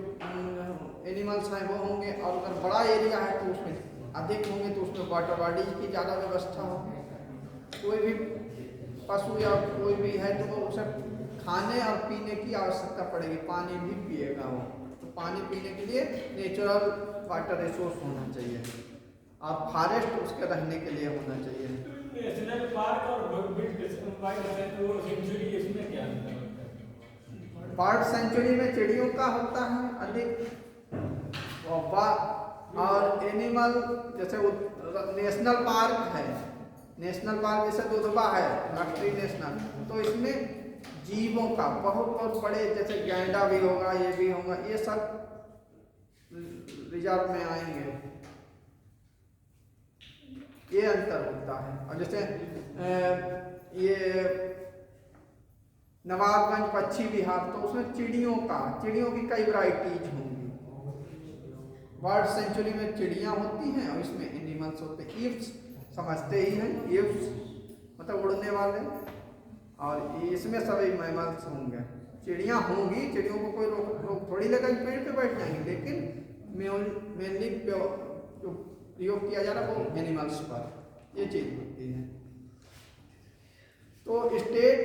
एनिमल्स हैं वो होंगे, और अगर बड़ा एरिया है तो उसमें अधिक होंगे, तो उसमें वाटर बॉडीज की ज़्यादा व्यवस्था हो। कोई भी पशु या कोई भी है तो वो उसे खाने और पीने की आवश्यकता पड़ेगी, पानी भी पिएगा वो, तो पानी पीने के लिए नेचुरल वाटर रिसोर्स होना चाहिए, और फॉरेस्ट उसके रहने के लिए होना चाहिए। नेशनल पार्क और सेंचुरी इसमें क्या है? बर्ड सेंचुरी में चिड़ियों का होता है अधिक, और एनिमल जैसे नेशनल पार्क है, नेशनल पार्क जैसे दुधवा है राष्ट्रीय नेशनल, तो इसमें जीवों का बहुत बहुत बड़े, जैसे गैंडा भी होगा, ये भी होगा, ये सब रिजर्व में आएंगे। ये अंतर होता है। और जैसे ये नवाबगंज पक्षी विहार, तो उसमें चिड़ियों की कई वैरायटीज होंगी। बर्ड सेंचुरी में चिड़ियाँ होती हैं और इसमें एनिमल्स होते हैं। ईव्स समझते ही हैं, ईव्स मतलब उड़ने वाले, और इसमें सभी मैमल्स होंगे। चिड़ियाँ होंगी, चिड़ियों को कोई रोक थोड़ी लगा पेड़ पे बैठ जाएंगे, लेकिन मेनली जो प्रयोग किया जा रहा है वो एनिमल्स पर, ये चीज होती है। तो स्टेट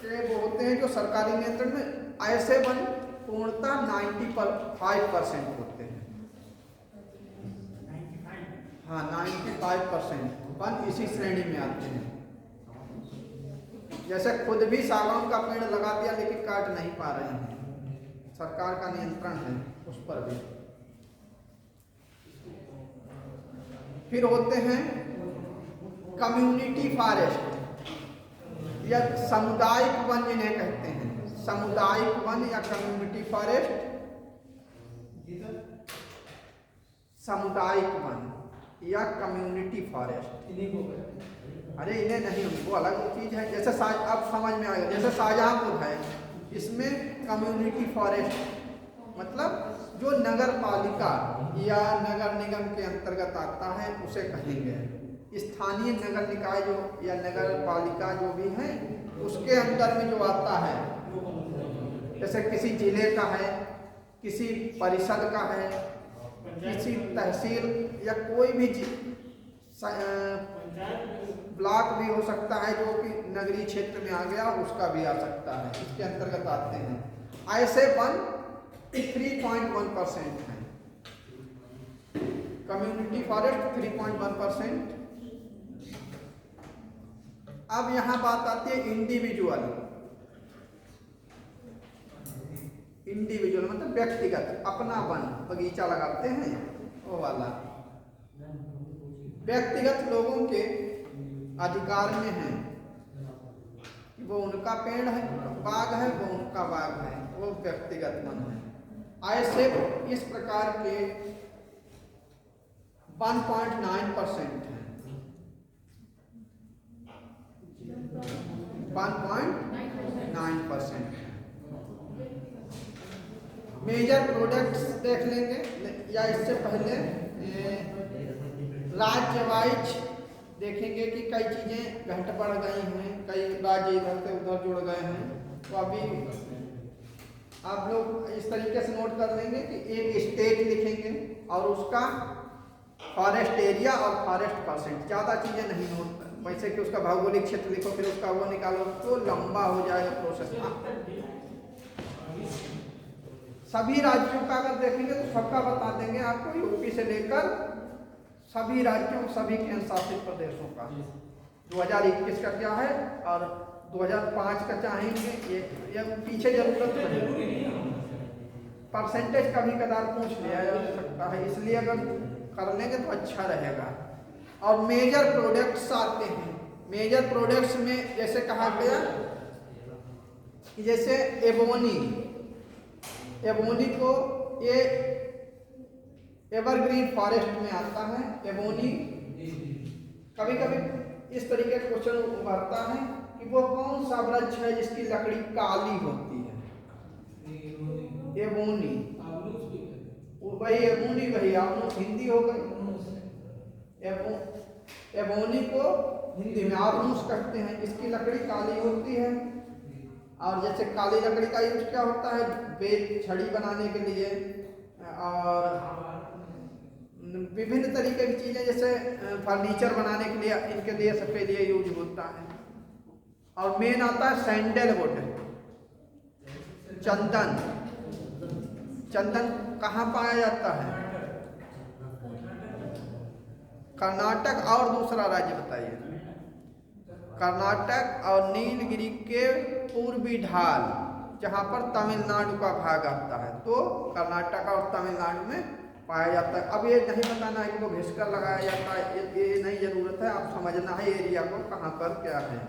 के वो होते हैं जो सरकारी नियंत्रण में, ऐसे वन पूर्णतः 95% होते हैं। हाँ, 95% वन इसी श्रेणी में आते हैं। जैसे खुद भी सागौन का पेड़ लगा दिया लेकिन काट नहीं पा रहे हैं, सरकार का नियंत्रण है उस पर भी। फिर होते हैं कम्युनिटी फॉरेस्ट या सामुदायिक वन जिन्हें कहते हैं, सामुदायिक वन या कम्युनिटी फॉरेस्ट। सामुदायिक वन या कम्युनिटी फॉरेस्ट, अरे इन्हें नहीं, वो अलग चीज है। जैसे अब समझ में आएगा, जैसे शाहजहांपुर है, इसमें कम्युनिटी फॉरेस्ट मतलब जो नगर पालिका या नगर निगम के अंतर्गत आता है उसे कहेंगे। स्थानीय नगर निकाय जो या नगर पालिका जो भी है उसके अंदर में जो आता है, जैसे किसी जिले का है, किसी परिषद का है, किसी तहसील या कोई भी ब्लॉक भी हो सकता है जो कि नगरीय क्षेत्र में आ गया, उसका भी आ सकता है, इसके अंतर्गत आते हैं। ऐसे वन 3.1% है। Community forest 3.1%। अब यहां बात आती है इंडिविजुअल। इंडिविजुअल मतलब व्यक्तिगत, अपना वन बगीचा लगाते हैं वो वाला। व्यक्तिगत लोगों के अधिकार में है, वो उनका पेड़ है, बाग है, वो उनका बाग है, वो व्यक्तिगत वन है। ऐसे इस प्रकार के 1.9% है। 1.9%। मेजर प्रोडक्ट्स देख लेंगे या इससे पहले राज्य वाइज देखेंगे कि कई चीजें घट बढ़ गई हैं, कई राज्य इधर से उधर जुड़ गए हैं। तो अभी आप लोग इस तरीके से नोट कर लेंगे कि एक स्टेट लिखेंगे और उसका फॉरेस्ट एरिया और फॉरेस्ट परसेंट, ज़्यादा चीज़ें नहीं नोट कर, वैसे कि उसका भौगोलिक क्षेत्र लिखो फिर उसका वो निकालो तो लंबा हो जाएगा प्रोसेस। सभी राज्यों का अगर देखेंगे तो सबका बता देंगे आपको, यूपी से लेकर सभी राज्यों, सभी केंद्र शासित प्रदेशों का। 2021 का क्या है और 2005 का चाहेंगे, ये पीछे जरूरत नहीं, परसेंटेज कभी कदार पूछ लिया जा सकता है, इसलिए अगर कर लेंगे तो अच्छा रहेगा। और मेजर प्रोडक्ट्स आते हैं। मेजर प्रोडक्ट्स में जैसे कहा गया कि जैसे एबोनी को ये एवरग्रीन फॉरेस्ट में आता है। एबोनी कभी कभी इस तरीके का क्वेश्चन उभरता है कि वो कौन सा वृक्ष है जिसकी लकड़ी काली होती है। एबोनी वही एबोनी वही आमूस हिंदी हो गई। एबोनी को हिंदी में आमूस कहते हैं। इसकी लकड़ी काली होती है और जैसे काली लकड़ी का यूज क्या होता है, बेल छड़ी बनाने के लिए और विभिन्न तरीके की चीजें जैसे फर्नीचर बनाने के लिए, इनके लिए सबके लिए यूज होता है। और मेन आता है सैंडलवुड, चंदन। चंदन कहाँ पाया जाता है? कर्नाटक और दूसरा राज्य बताइए। कर्नाटक और नीलगिरी के पूर्वी ढाल जहाँ पर तमिलनाडु का भाग आता है, तो कर्नाटक और तमिलनाडु में पाया जाता है। अब ये नहीं बताना है कि वो घिसकर लगाया जाता है, ये नहीं जरूरत है, आप समझना है एरिया को कहाँ पर क्या है।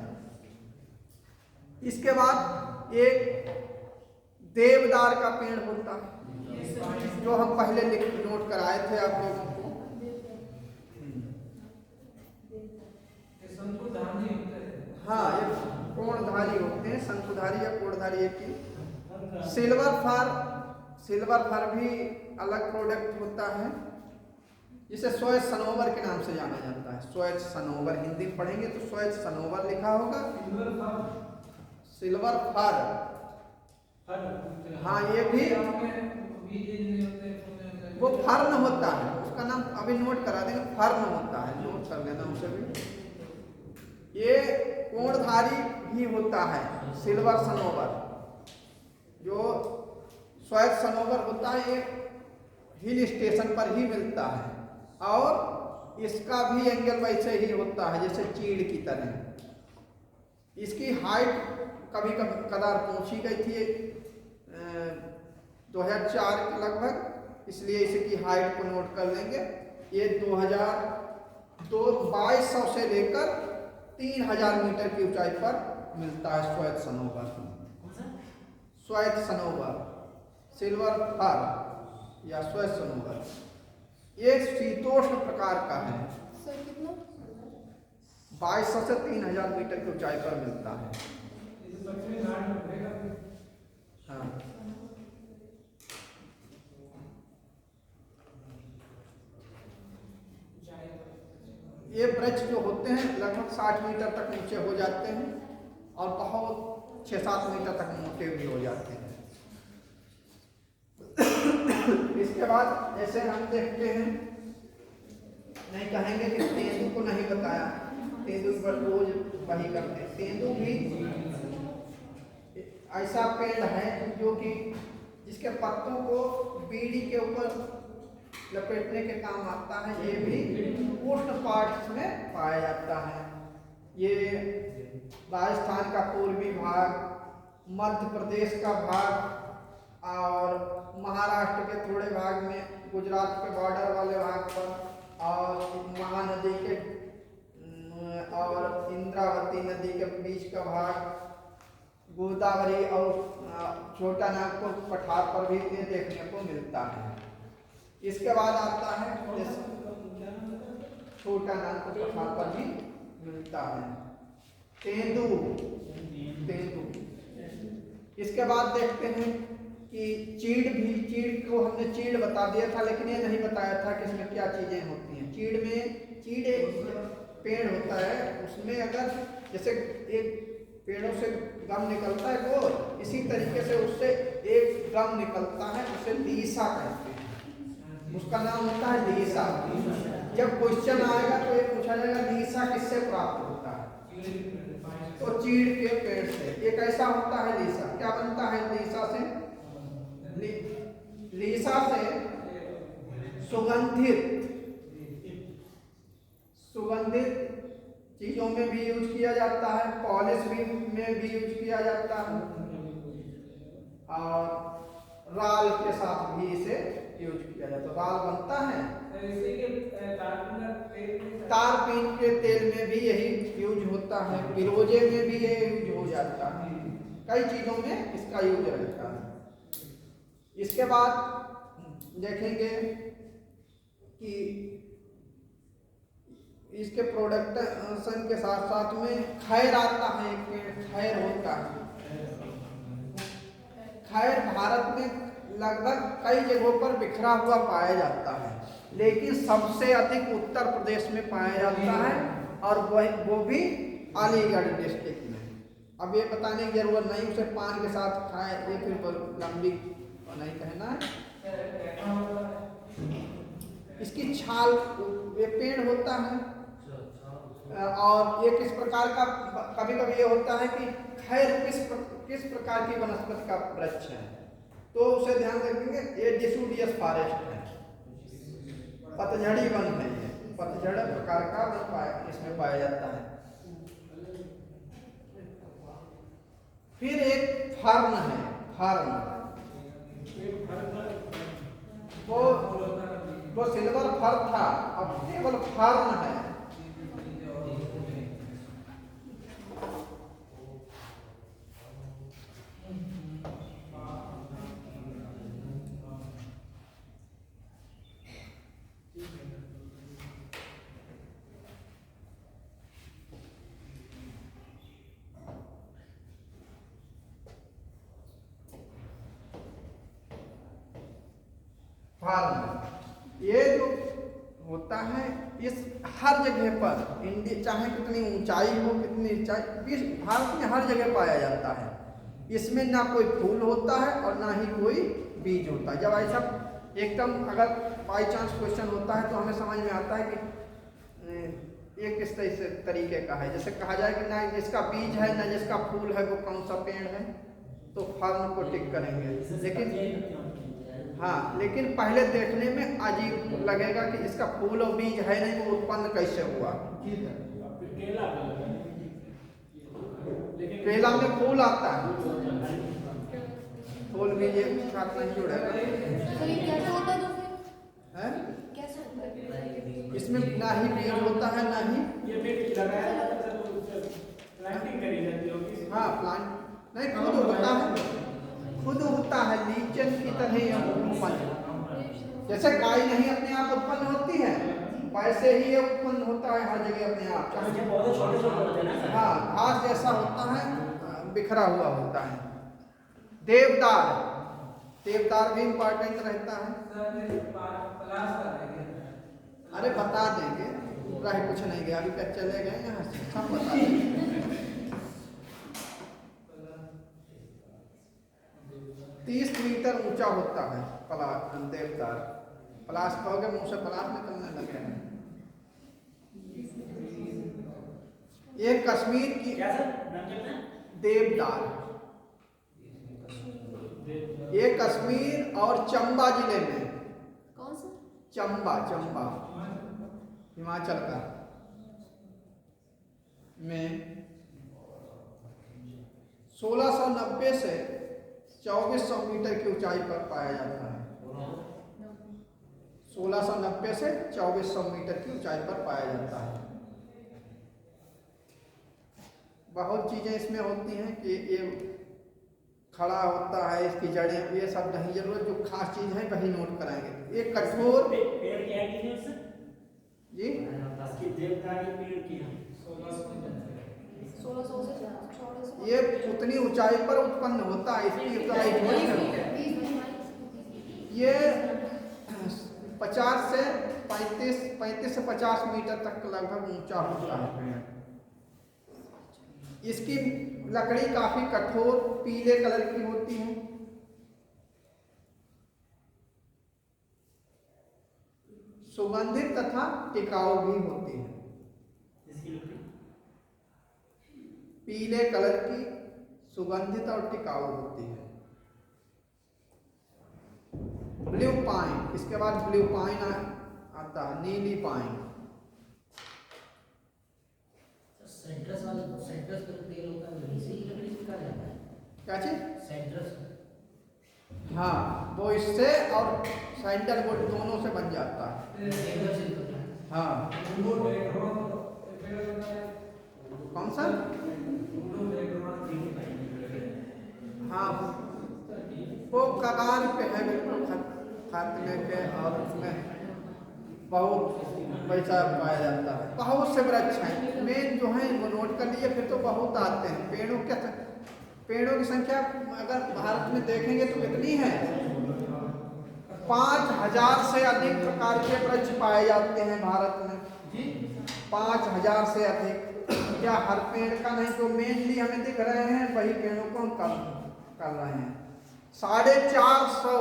इसके बाद एक देवदार का पेड़ होता है जो हम पहले नोट कराए थे आप लोगों को। हाँ, ये कोणधारी होते हैं, शंकुधारी या कोणधारी एक ही। सिल्वर फर भी अलग प्रोडक्ट होता है जिसे श्वेत सनोवर के नाम से जाना जाता है। श्वेत सनोवर हिंदी में पढ़ेंगे तो श्वेत सनोवर लिखा होगा। सिल्वर फर, हाँ ये भी वो फर्न होता है, उसका नाम अभी नोट करा देंगे, फर्न होता है, नोट कर लेना उसे भी। ये कोणधारी भी होता है सिल्वर सनोवर। जो श्वेत सनोवर होता है ये हिल स्टेशन पर ही मिलता है और इसका भी एंगल वैसे ही होता है जैसे चीड़ की तरह। इसकी हाइट कभी कदार पूछी गई थी 2004 के लगभग, इसलिए इसकी हाइट को नोट कर लेंगे। ये 2200 से लेकर 3000 मीटर की ऊंचाई पर मिलता है श्वेत सनोवर। श्वेत सनोवर, सिल्वर फर या श्वेत सनोवर, ये शीतोष्ण प्रकार का है। सर कितना? 2200 से 3000 मीटर की ऊंचाई पर मिलता है। हाँ, ये वृक्ष जो होते हैं लगभग 60 मीटर तक ऊंचे हो जाते हैं और बहुत 6-7 मीटर तक मोटे भी हो जाते हैं। इसके बाद जैसे हम देखते हैं, नहीं कहेंगे कि तेंदू को नहीं बताया, तेंदू पर रोज वही करते हैं। तेंदू भी ऐसा पेड़ है जो कि जिसके पत्तों को बीड़ी के ऊपर लपेटने के काम आता है। ये भी उष्ण पार्ट्स में पाया जाता है। ये राजस्थान का पूर्वी भाग, मध्य प्रदेश का भाग और महाराष्ट्र के थोड़े भाग में, गुजरात के बॉर्डर वाले भाग पर और महानदी के और इंद्रावती नदी के बीच का भाग, गोदावरी और छोटा नागपुर पठार पर भी ये देखने को मिलता है। इसके बाद आता है छोटा नागपुर पठार पर भी मिलता है तेंदू। इसके बाद देखते हैं कि चीड़ भी, चीड़ को हमने चीड़ बता दिया था, लेकिन ये नहीं बताया था कि इसमें क्या चीजें होती हैं। चीड़ एक पेड़ होता है, उसमें अगर जैसे एक पेड़ों से गम निकलता है वो, इसी तरीके से उससे एक गम निकलता है, उसे लीसा कहते हैं। उसका नाम होता है लीसा। जब क्वेश्चन आएगा तो ये पूछा जाएगा लीसा किससे प्राप्त होता है, तो चीड़ के पेड़ से। एक ऐसा होता है लीसा। क्या बनता है लीसा से? लीसा से सुगंधित चीजों में भी यूज किया जाता है, पॉलिश भी में भी यूज किया जाता है और राल के साथ भी इसे यूज किया जाता है। राल बनता है, तारपीन के तेल में भी यही यूज होता है, पिरोजे में भी ये यूज हो जाता है, कई चीजों में इसका यूज रहता है। इसके बाद देखेंगे कि इसके प्रोडक्शन के साथ साथ में खैर आता है, एक पेड़ खैर होता है। खैर भारत में लगभग कई जगहों पर बिखरा हुआ पाया जाता है, लेकिन सबसे अधिक उत्तर प्रदेश में पाया जाता है और वो भी अलीगढ़ डिस्ट्रिक्ट में। अब ये बताने की जरूरत नहीं, उसे पान के साथ खाए, ये फिर लंबी नहीं कहना है। इसकी छाल, ये पेड़ होता है और ये किस प्रकार का, कभी कभी ये होता है कि खैर किस प्रकार की वनस्पति का वृक्ष है, तो उसे ध्यान रखेंगे। ये डिसुडियस फॉरेस्ट है, पतझड़ी वन है, ये पतझड़ प्रकार का वन इसमें पाया जाता है। फिर एक फर्न है, फर्न, वो सिल्वर फर था, अब केवल फर्न है। ये जो होता है इस हर जगह पर इंडिया, चाहे कितनी ऊंचाई हो, कितनी ऊंचाई, भारत में हर जगह पाया जाता है। इसमें ना कोई फूल होता है और ना ही कोई बीज होता है। जब ऐसा एकदम अगर बाई चांस क्वेश्चन होता है तो हमें समझ में आता है कि ये किस तरीके का है। जैसे कहा जाए कि ना जिसका बीज है ना जिसका फूल है, वो कौन सा पेड़ है, तो फर्न को टिक करेंगे। लेकिन हाँ, लेकिन पहले देखने में अजीब लगेगा कि इसका फूल और बीज है नहीं, वो उत्पन्न कैसे हुआ। केला में फूल आता है, फूल बीज एक साथ नहीं जुड़ेगा। तो ये कैसे होता है? तो है कैसे होता है? इसमें ना ही बीज होता है ना ही ये पेड़ लगाया जाता है तो प्लांटिंग करी जाती होगी। हाँ, प्लांट नहीं, खुद होता है, खुद होता है लीचन की तरह ही उत्पन्न। जैसे गाय नहीं अपने आप उत्पन्न होती है, वैसे ही ये उत्पन्न होता है हर जगह अपने आप। हाँ, घास जैसा होता है, बिखरा हुआ होता है। देवदार, देवदार भी इम्पोर्टेंट रहता है। अरे बता देंगे, पूरा ही कुछ नहीं गया, अभी तक चले गए यहाँ से, सब बता देंगे। 30 मीटर ऊंचा होता है देवदार। पलाश कहोगे मुंह से पलाश निकलने लगे हैं। ये कश्मीर की क्या सर नाम क्या है? देवदार, ये कश्मीर और चंबा जिले में, कौन सा? चंबा चंबा हिमाचल का में 1690 से 2400 मीटर की ऊंचाई पर पाया जाता है। 1690 से 2400 मीटर की ऊंचाई पर पाया जाता है। बहुत चीजें इसमें होती हैं कि ये खड़ा होता है, इसकी जड़ें, ये सब नहीं जरूरत, जो खास चीज है वही नोट कराएंगे। एक कठोर पेड़ क्या है कि सर जी इसकी देवदार की पेड़ की है 1600 से 1600। ये उतनी ऊंचाई पर उत्पन्न होता है, इसकी ऊंचाई थोड़ी है। ये 50 से 35 से 50 मीटर तक लगभग ऊंचा होता है पेड़। इसकी लकड़ी काफी कठोर पीले कलर की होती है। सुगंधित तथा टिकाऊ भी होती है। इसकी लकड़ी पीले कलर की, सुगंधित और टिकाऊ होती है। ब्लू पाइन, इसके बाद ब्लू पाइन आता है, नीली पाइन। सेंट्रस पर तेल होता है, वहीं से ही लकड़ी निकाला जाता है। क्या चीज? सेंट्रस हाँ, वो इससे और सैंडलवुड दोनों से बन जाता है। सेंट्रस से होता है। हाँ, कौन सा? हाँ, वो कगार पे है बिल्कुल खात्मे पे, और उसमें बहुत पैसा पाया जाता है। बहुत से वृक्ष हैं, मेन जो है वो नोट कर लिए, फिर तो बहुत आते हैं। पेड़ों की संख्या अगर भारत में देखेंगे तो कितनी है? 5000 से अधिक प्रकार के वृक्ष पाए जाते हैं भारत में। 5000 से अधिक। क्या हर पेड़ का नहीं, तो मेनली हमें दिख रहे हैं वही पेड़ों को हम कर रहे हैं। 450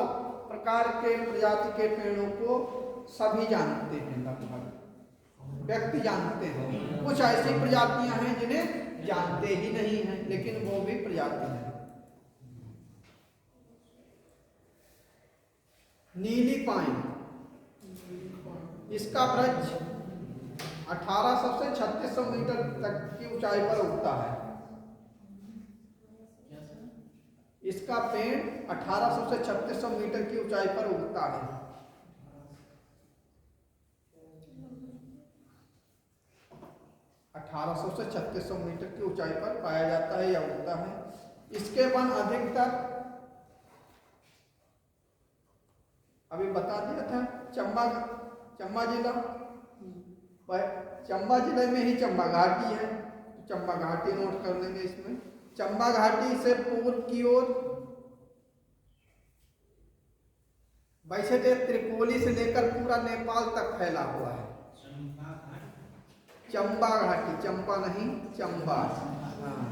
प्रकार के प्रजाति के पेड़ों को सभी जानते हैं, लगभग व्यक्ति जानते हैं। कुछ ऐसी प्रजातियां हैं जिन्हें जानते ही नहीं हैं, लेकिन वो भी प्रजाति हैं। नीली पाइन, इसका वृक्ष 1800 से 3600 मीटर तक की ऊंचाई पर उगता है। इसका पेड़ 1800 से 3600 मीटर की ऊंचाई पर उगता है। से 3600 मीटर की ऊंचाई पर पाया जाता है या उगता है। इसके वन अधिकतर, अभी बता दिया था, चंबा जिला, चंबा जिले में ही चंबा घाटी है। चंबा घाटी नोट कर लेंगे इसमें। चंबा घाटी से पूर्व की ओर वैसे तो त्रिपोली से लेकर पूरा नेपाल तक फैला हुआ है। चंबा घाटी, चंपा नहीं, चंबा। हाँ,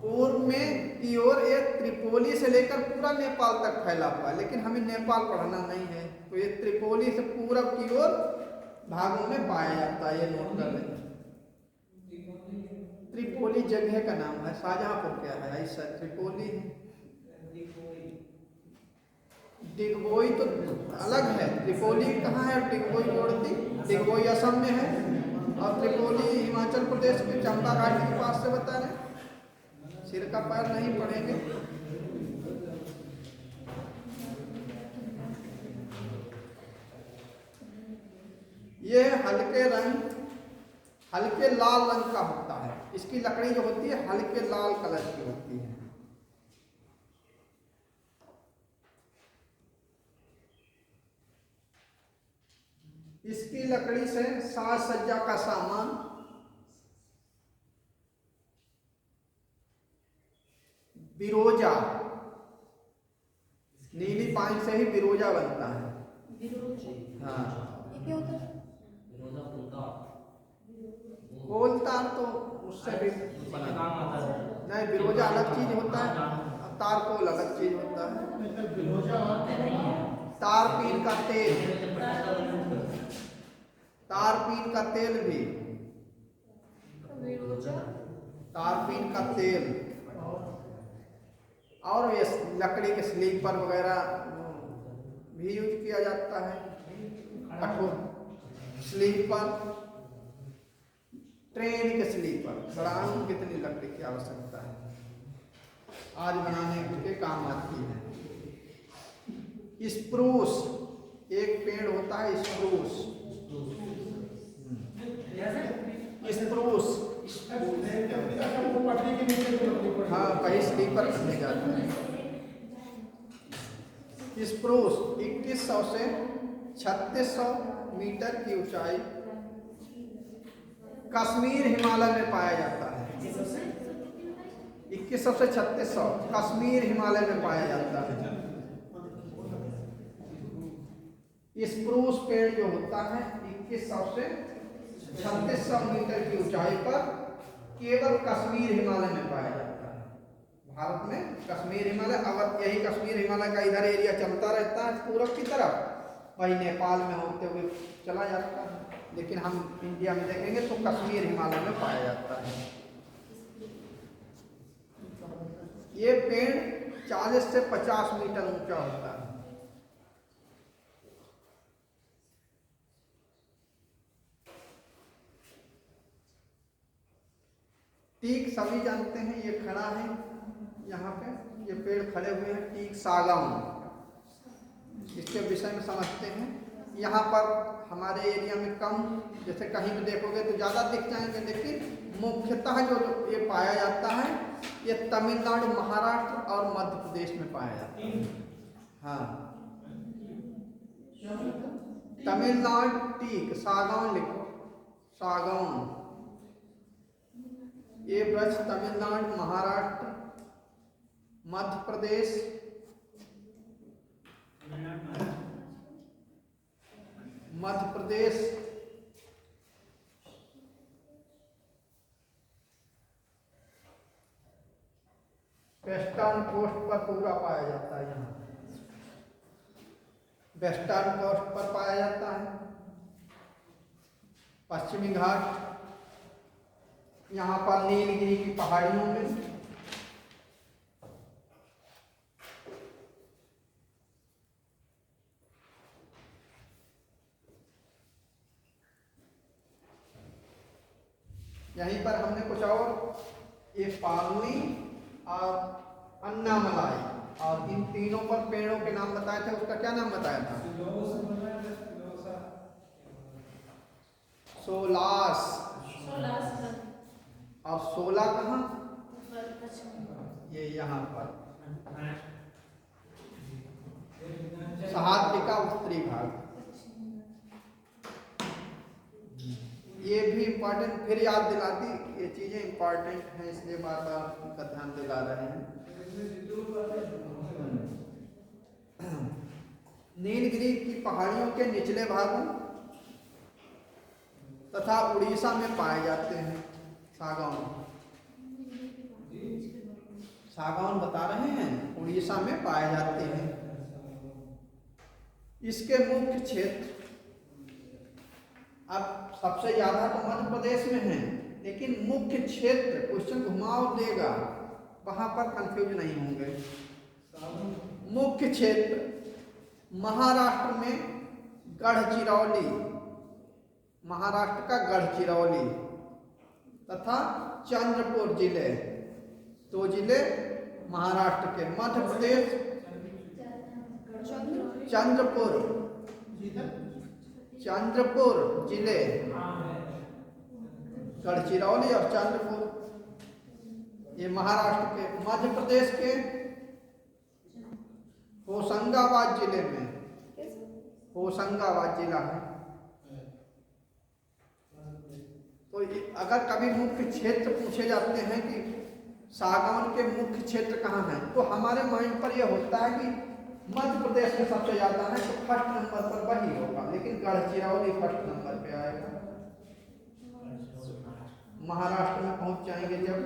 पूर्व में की ओर ये त्रिपोली से लेकर पूरा नेपाल तक फैला हुआ है, लेकिन हमें नेपाल पढ़ना नहीं है, तो ये त्रिपोली से पूरब की ओर भागों में पाया जाता है। ये नोट कर लेंगे। त्रिपोली जगह का नाम है, शाहजहांपुर क्या है, ऐसा त्रिपोली है। डिगबोई तो अलग है, त्रिपोली कहाँ है? डिगबोई जोड़ती, डिगबोई असम में है, और त्रिपोली हिमाचल प्रदेश के चंबा घाटी के पास से बता रहे। सिर का पैर नहीं पड़ेंगे। ये हल्के लाल रंग का होता है। इसकी लकड़ी जो होती है हल्के लाल कलर की होती है। इसकी लकड़ी से साज सज्जा का सामान, बिरोजा, नीली पाइन से ही बिरोजा बनता है। हाँ, ये क्या होता है? गोलतार तो उससे भी बना। नहीं, बिरोजा अलग चीज होता है, तारकोल अलग चीज होता है। तारपीन का तेल, तारपीन का तेल भी, तारपीन का तेल, और ये लकड़ी के स्लीपर वगैरह भी यूज किया जाता है। कठोर स्लीपर, ट्रेन के स्लीपर, सड़ाऊ कितनी लकड़ी की आवश्यकता है, आज बनाने के काम आती है। स्प्रूस, एक पेड़ होता है स्प्रूस, स्प्रूस, हाँ कहीं स्लीपर करने जाते हैं। स्प्रूस 2100 से 3600 मीटर की ऊंचाई कश्मीर हिमालय में पाया जाता है। 2100 से 3600 कश्मीर हिमालय में पाया जाता है। स्प्रूस पेड़ जो होता है 2100 से 3600 मीटर की ऊंचाई पर केवल कश्मीर हिमालय में पाया जाता है। भारत में कश्मीर हिमालय, अगर यही कश्मीर हिमालय का इधर एरिया चलता रहता है पूरब की तरफ, वही नेपाल में होते हुए चला जाता है, लेकिन हम इंडिया में देखेंगे तो कश्मीर हिमालय में पाया जाता है। ये पेड़ 40 से 50 मीटर ऊंचा होता है। टीक सभी जानते हैं, ये खड़ा है यहाँ पे, ये पेड़ खड़े हुए हैं, टीक सागौन, इसके विषय में समझते हैं। यहाँ पर हमारे एरिया में कम, जैसे कहीं भी देखोगे तो ज़्यादा दिख जाएंगे, लेकिन मुख्यतः जो ये पाया जाता है ये तमिलनाडु, महाराष्ट्र और मध्य प्रदेश में पाया जाता है। हाँ, तमिलनाडु टीक, सागौन लिखो, सागौन, ये वृक्ष तमिलनाडु, महाराष्ट्र, मध्य प्रदेश, वेस्टर्न कोस्ट पर पूरा पाया जाता है। यहाँ वेस्टर्न कोस्ट पर पाया जाता है, पश्चिमी घाट, यहाँ पर नीलगिरी की पहाड़ियों में, यहीं पर हमने कुछ और, ये पालनी और अन्नामलाई, और इन तीनों पर पेड़ों के नाम बताए थे, उसका क्या नाम बताया था? सोलास, और सोला कहाँ? ये यहाँ पर सहाद्री का उत्तरी भाग। ये भी इम्पोर्टेंट, फिर याद दिला दी, ये चीजें इम्पोर्टेंट हैं इसलिए बार बार उनका ध्यान दिला रहे हैं। नीलगिरी की पहाड़ियों के निचले भागों तथा उड़ीसा में पाए जाते हैं सागौन। सागौन बता रहे हैं, उड़ीसा में पाए जाते हैं। इसके मुख्य क्षेत्र, अब सबसे ज्यादा तो मध्य प्रदेश में है, लेकिन मुख्य क्षेत्र क्वेश्चन घुमाव देगा, वहां पर कंफ्यूज नहीं होंगे। मुख्य क्षेत्र महाराष्ट्र में गढ़चिरौली, महाराष्ट्र का गढ़चिरौली तथा चंद्रपुर जिले, तो जिले महाराष्ट्र के। मध्य प्रदेश चंद्रपुर, चंद्रपुर जिले, गढ़चिरौली और चंद्रपुर, ये महाराष्ट्र के। मध्य प्रदेश के होशंगाबाद जिले में, होशंगाबाद जिला है। तो अगर कभी मुख्य क्षेत्र पूछे जाते हैं कि सागौन के मुख्य क्षेत्र कहाँ हैं, तो हमारे माइंड पर यह होता है कि मध्य प्रदेश में सबसे ज्यादा है, तो फर्स्ट नंबर पर वही होगा, लेकिन गढ़चिरौली फर्स्ट नंबर पे आएगा। महाराष्ट्र में पहुंच जाएंगे जब।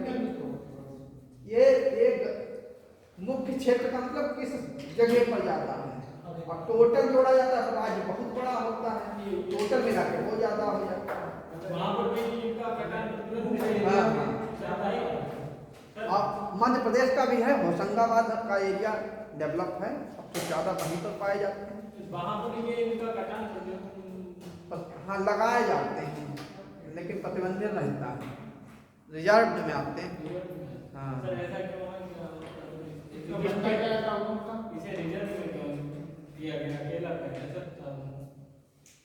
ये एक मुख्य क्षेत्र का मतलब किस जगह पर जाता है, और टोटल जोड़ा जाता है तो राज्य बहुत बड़ा होता है, टोटल मिला के बहुत ज्यादा हो जाता है। वहाँ पर भी इनका कटान हाँ, ज्यादा ही है। और मध्य प्रदेश का भी है, होशंगाबाद का एरिया डेवलप है, सबसे ज्यादा वहीं पर पाए जाते हैं। वहाँ पर ये इनका कटान हाँ लगाए जाते हैं, लेकिन प्रतिबंधित रहता है, रिजर्व में आते हैं। हाँ सर ऐसा क्यों है कि इसे रिजर्व में क्यों दिया गया, अकेला है सर?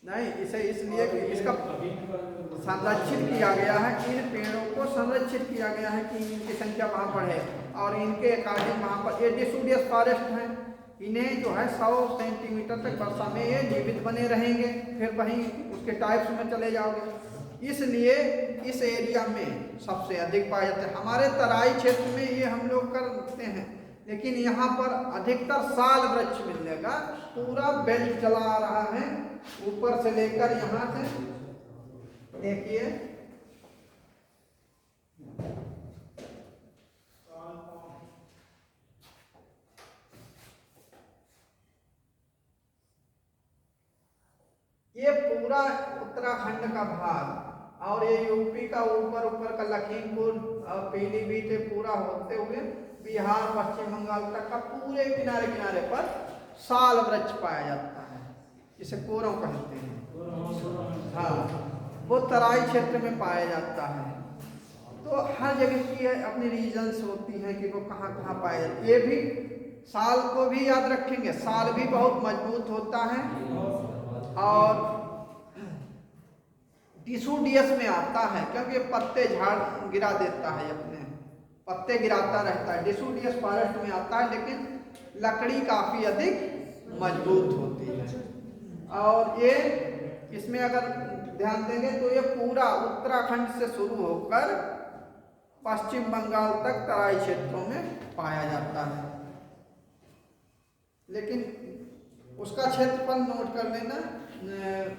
नहीं, इसे इसलिए कि इसका संरक्षित किया गया है, इन पेड़ों को संरक्षित किया गया है कि इनकी संख्या वहाँ बढ़े, और इनके अकॉर्डिंग वहाँ पर ये डिसोडियस फॉरेस्ट हैं, इन्हें जो है 100 सेंटीमीटर तक वर्षा में ये जीवित बने रहेंगे, फिर वहीं उसके टाइप्स में चले जाओगे। इसलिए इस एरिया में सबसे अधिक पाए जाते हैं। हमारे तराई क्षेत्र में ये हम लोग करते हैं, लेकिन यहाँ पर अधिकतर साल वृक्ष मिलेगा, पूरा बेल्ट चला आ रहा है ऊपर से लेकर यहाँ से देखिए ये पूरा उत्तराखंड का भाग, और ये यूपी का ऊपर ऊपर का लखीमपुर और पीलीभीत पूरा होते हुए बिहार पश्चिम बंगाल तक का पूरे किनारे किनारे पर साल वृक्ष पाया जाता है, इसे कोरों कहते हैं। हाँ, वो तराई क्षेत्र में पाया जाता है। तो हर जगह की अपनी रीजन्स होती हैं कि वो कहाँ कहाँ पाए जाते हैं। ये भी साल को भी याद रखेंगे, साल भी बहुत मजबूत होता है, और डिसोडियस में आता है क्योंकि पत्ते झाड़ गिरा देता है, अपने पत्ते गिराता रहता है। डिसोडियस फॉरेस्ट में आता है, लेकिन लकड़ी काफी अधिक मजबूत होती है। और ये इसमें अगर ध्यान देंगे तो ये पूरा उत्तराखंड से शुरू होकर पश्चिम बंगाल तक तराई क्षेत्रों में पाया जाता है। लेकिन उसका क्षेत्रफल नोट कर लेना,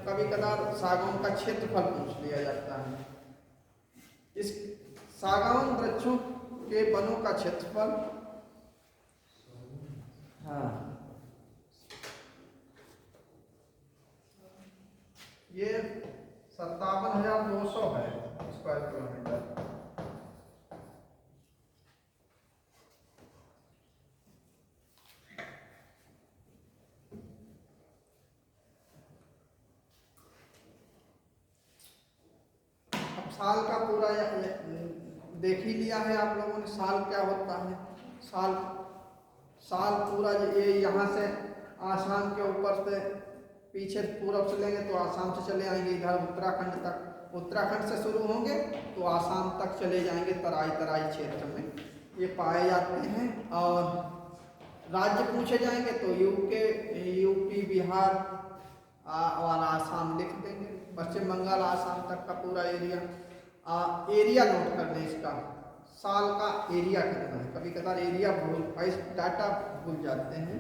कभी कदार सागौन का क्षेत्रफल पूछ लिया जाता है। इस सागौन वृक्षों के वनों का क्षेत्रफल, हाँ, ये 57,200 है स्क्वायर किलोमीटर। साल का पूरा देख ही लिया है आप लोगों ने, साल क्या होता है। साल पूरा ये यहाँ से आसाम के ऊपर से पीछे पूरब से लेंगे तो आसाम से चले आएंगे इधर उत्तराखंड तक, उत्तराखंड से शुरू होंगे तो आसाम तक चले जाएंगे, तराई क्षेत्र में ये पाए जाते हैं। और राज्य पूछे जाएंगे तो यूपी बिहार और आसाम लिख देंगे, पश्चिम बंगाल आसाम तक का पूरा एरिया। एरिया नोट कर लें इसका, साल का एरिया कितना है, कभी कभार एरिया डाटा भूल जाते हैं।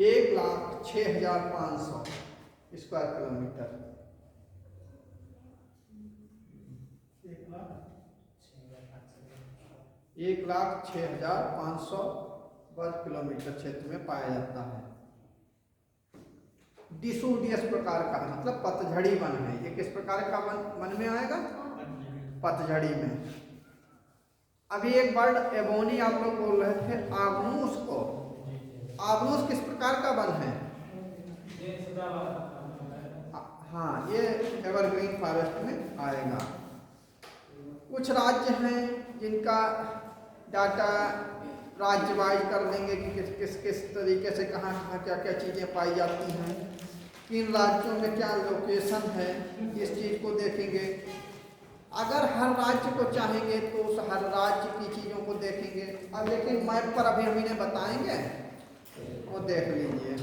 एक 1,06,500 स्क्वायर किलोमीटर। 1,06,500 वर्ग किलोमीटर क्षेत्र में पाया जाता है। डिसोडियस प्रकार का मतलब पतझड़ी वन है। ये किस प्रकार का वन में आएगा? पतझड़ी में। अभी एक वर्ड एबोनी आप लोग बोल रहे थे, आग्नूस को। आग्नूस किस प्रकार का वन है? हाँ, ये एवरग्रीन फॉरेस्ट में आएगा। कुछ राज्य हैं जिनका डाटा राज्य वाइज कर देंगे कि किस तरीके से कहाँ क्या क्या चीज़ें पाई जाती हैं, किन राज्यों में क्या लोकेशन है, इस चीज़ को देखेंगे। अगर हर राज्य को चाहेंगे तो उस हर राज्य की चीज़ों को देखेंगे। अब लेकिन मैप पर अभी हम इन्हें बताएंगे, वो देख लीजिए।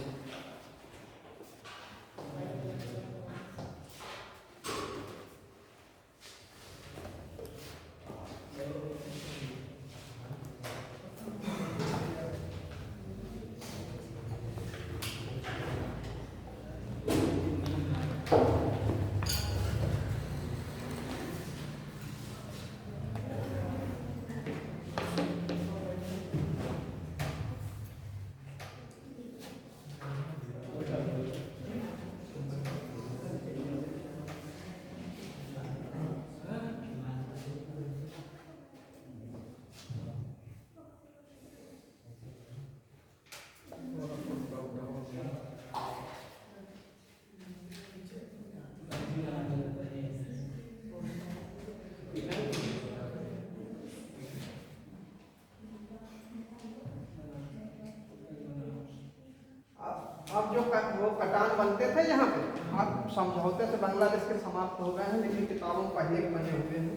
अब जो वो कटान बनते थे यहाँ पे, अब समझौते से बांग्लादेश के समाप्त हो गए हैं, लेकिन किताबों में पहले के बने हुए हैं,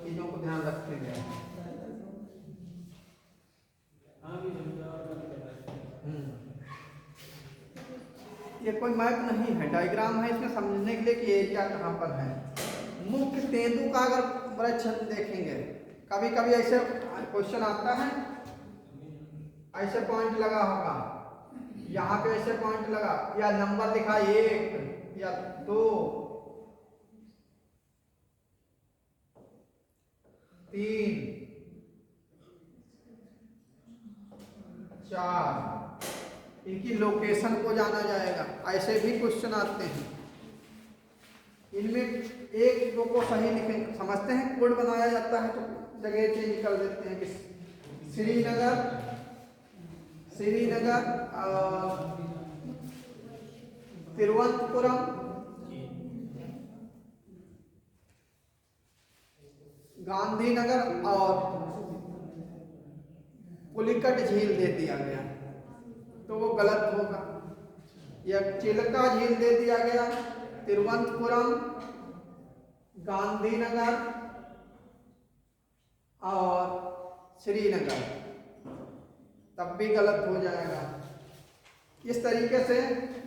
चीज़ों को ध्यान रखेंगे। ये कोई मैप नहीं है, डायग्राम है इसमें समझने के लिए कि एरिया कहाँ पर है। मुख्य तेंदु का अगर वृक्ष देखेंगे, कभी कभी ऐसे क्वेश्चन आता है, ऐसे पॉइंट लगा होगा, यहाँ पे ऐसे पॉइंट लगा या नंबर लिखा 1 या 2 3 4, इनकी लोकेशन को जाना जाएगा। ऐसे भी क्वेश्चन आते हैं, इनमें एक दो को सही लिखें, समझते हैं कोड बनाया जाता है तो जगह चेंज कर देते हैं कि श्रीनगर तिरुवनंतपुरम, गांधीनगर और पुलिकट झील दे दिया गया तो वो गलत होगा। या चिल्का झील दे दिया गया, तिरुवनंतपुरम, गांधीनगर और श्रीनगर, तब भी गलत हो जाएगा। इस तरीके से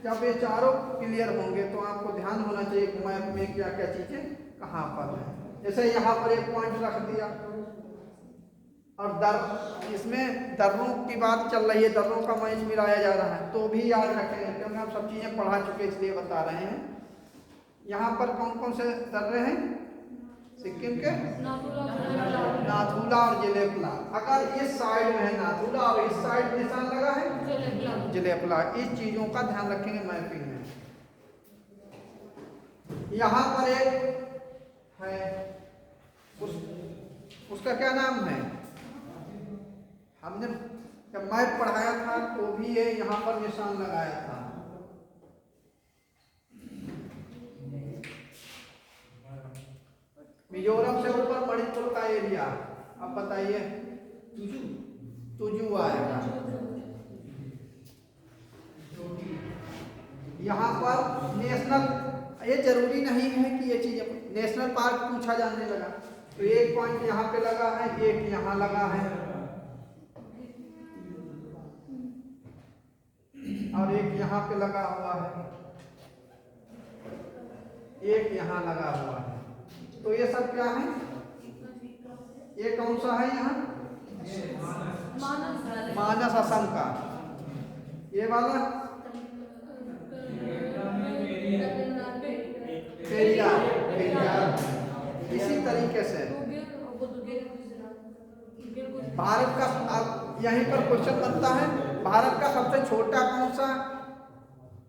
जब ये चारों क्लियर होंगे तो आपको ध्यान होना चाहिए कि मैप में क्या क्या चीजें कहाँ पर है। जैसे यहाँ पर एक पॉइंट रख दिया और इसमें दर्रों की बात चल रही है, दर्रों का मैच मिलाया जा रहा है, तो भी याद रखेंगे क्योंकि हम सब चीजें पढ़ा चुके इसलिए बता रहे हैं। यहाँ पर कौन कौन से दर्रे हैं सिक्किम के? नाथुला और जलेपला। अगर इस साइड में है नाथुला और इस साइड निशान लगा है जलेपला, इस चीजों का ध्यान रखेंगे मैपिंग में। यहाँ पर एक है, उसका क्या नाम है, हमने जब मैप पढ़ाया था तो भी ये यहाँ पर निशान लगाया था। मिजोरम से ऊपर मणिपुर का एरिया, अब बताइए तुजू आएगा। यहाँ पर नेशनल, ये जरूरी नहीं है कि ये चीज, नेशनल पार्क पूछा जाने लगा तो एक पॉइंट यहाँ पे लगा है, एक यहाँ लगा है और एक यहाँ पे लगा हुआ है, एक यहाँ लगा हुआ है। तो ये सब क्या है, ये कौन सा है यहाँ? मानस असम का। ये वाला पेरियार। इसी तरीके से भारत का, अब यहीं पर क्वेश्चन बनता है, भारत का सबसे छोटा कौन सा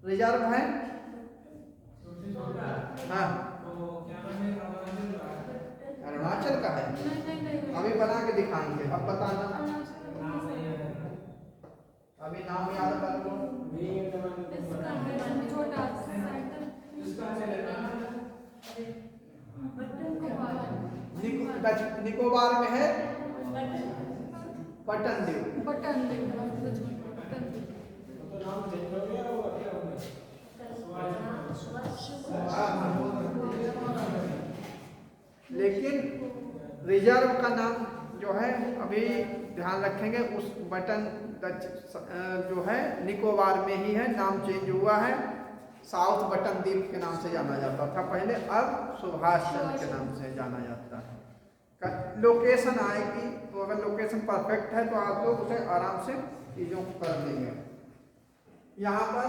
रिजर्व है? हाँ, अरुणाचल का है। अभी बना के दिखाएंगे, अब बताना, अभी नाम याद कर लो। निकोबार में है पटन द्वीप। लेकिन रिजर्व का नाम जो है अभी ध्यान रखेंगे, उस बटन जो है निकोबार में ही है, नाम चेंज हुआ है, साउथ बटन द्वीप के नाम से जाना जाता था पहले, अब सुभाष चंद्र के नाम से जाना जाता है। लोकेशन आएगी तो अगर लोकेशन परफेक्ट है तो आप लोग उसे आराम से चीज़ों को कर लेंगे। यहाँ पर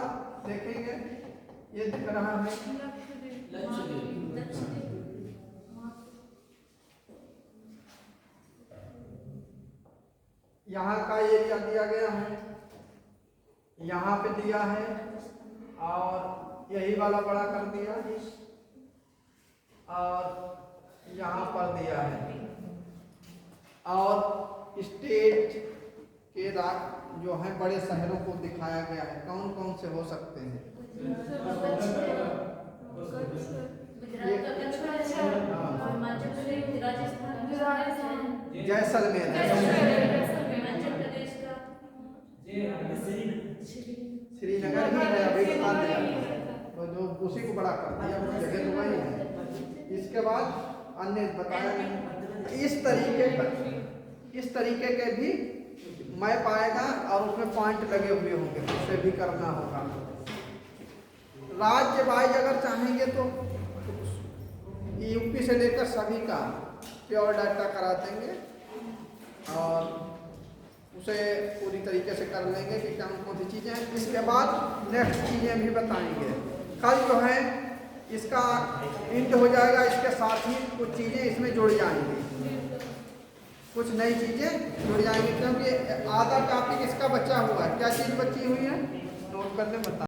देखेंगे ये दिख रहा है यहाँ का एरिया दिया गया है, यहाँ पे दिया है और यही वाला बड़ा कर दिया और यहाँ पर दिया है। और स्टेट के जो है बड़े शहरों को दिखाया गया है, कौन कौन से हो सकते हैं। जैसलमेर, श्रीनगर उसी को बड़ा कर दिया, जगह तो वही है। इसके बाद अन्य बताया नहीं। इस तरीके के भी मैप आएगा और उसमें पॉइंट लगे हुए होंगे, उसे भी करना होगा। राज्य वाइज अगर चाहेंगे तो यूपी से लेकर सभी का प्योर डाटा करा देंगे और उसे पूरी तरीके से कर लेंगे कि कौन कौन सी चीज़ें हैं। इसके बाद नेक्स्ट चीज़ें भी बताएंगे। कल जो है इसका इंट हो जाएगा, इसके साथ ही कुछ चीज़ें इसमें जुड़ जाएंगी, कुछ नई चीज़ें जुड़ जाएंगी, क्योंकि आधा टॉपिक इसका बचा हुआ है। क्या चीज़ बची हुई है नोट करने बता।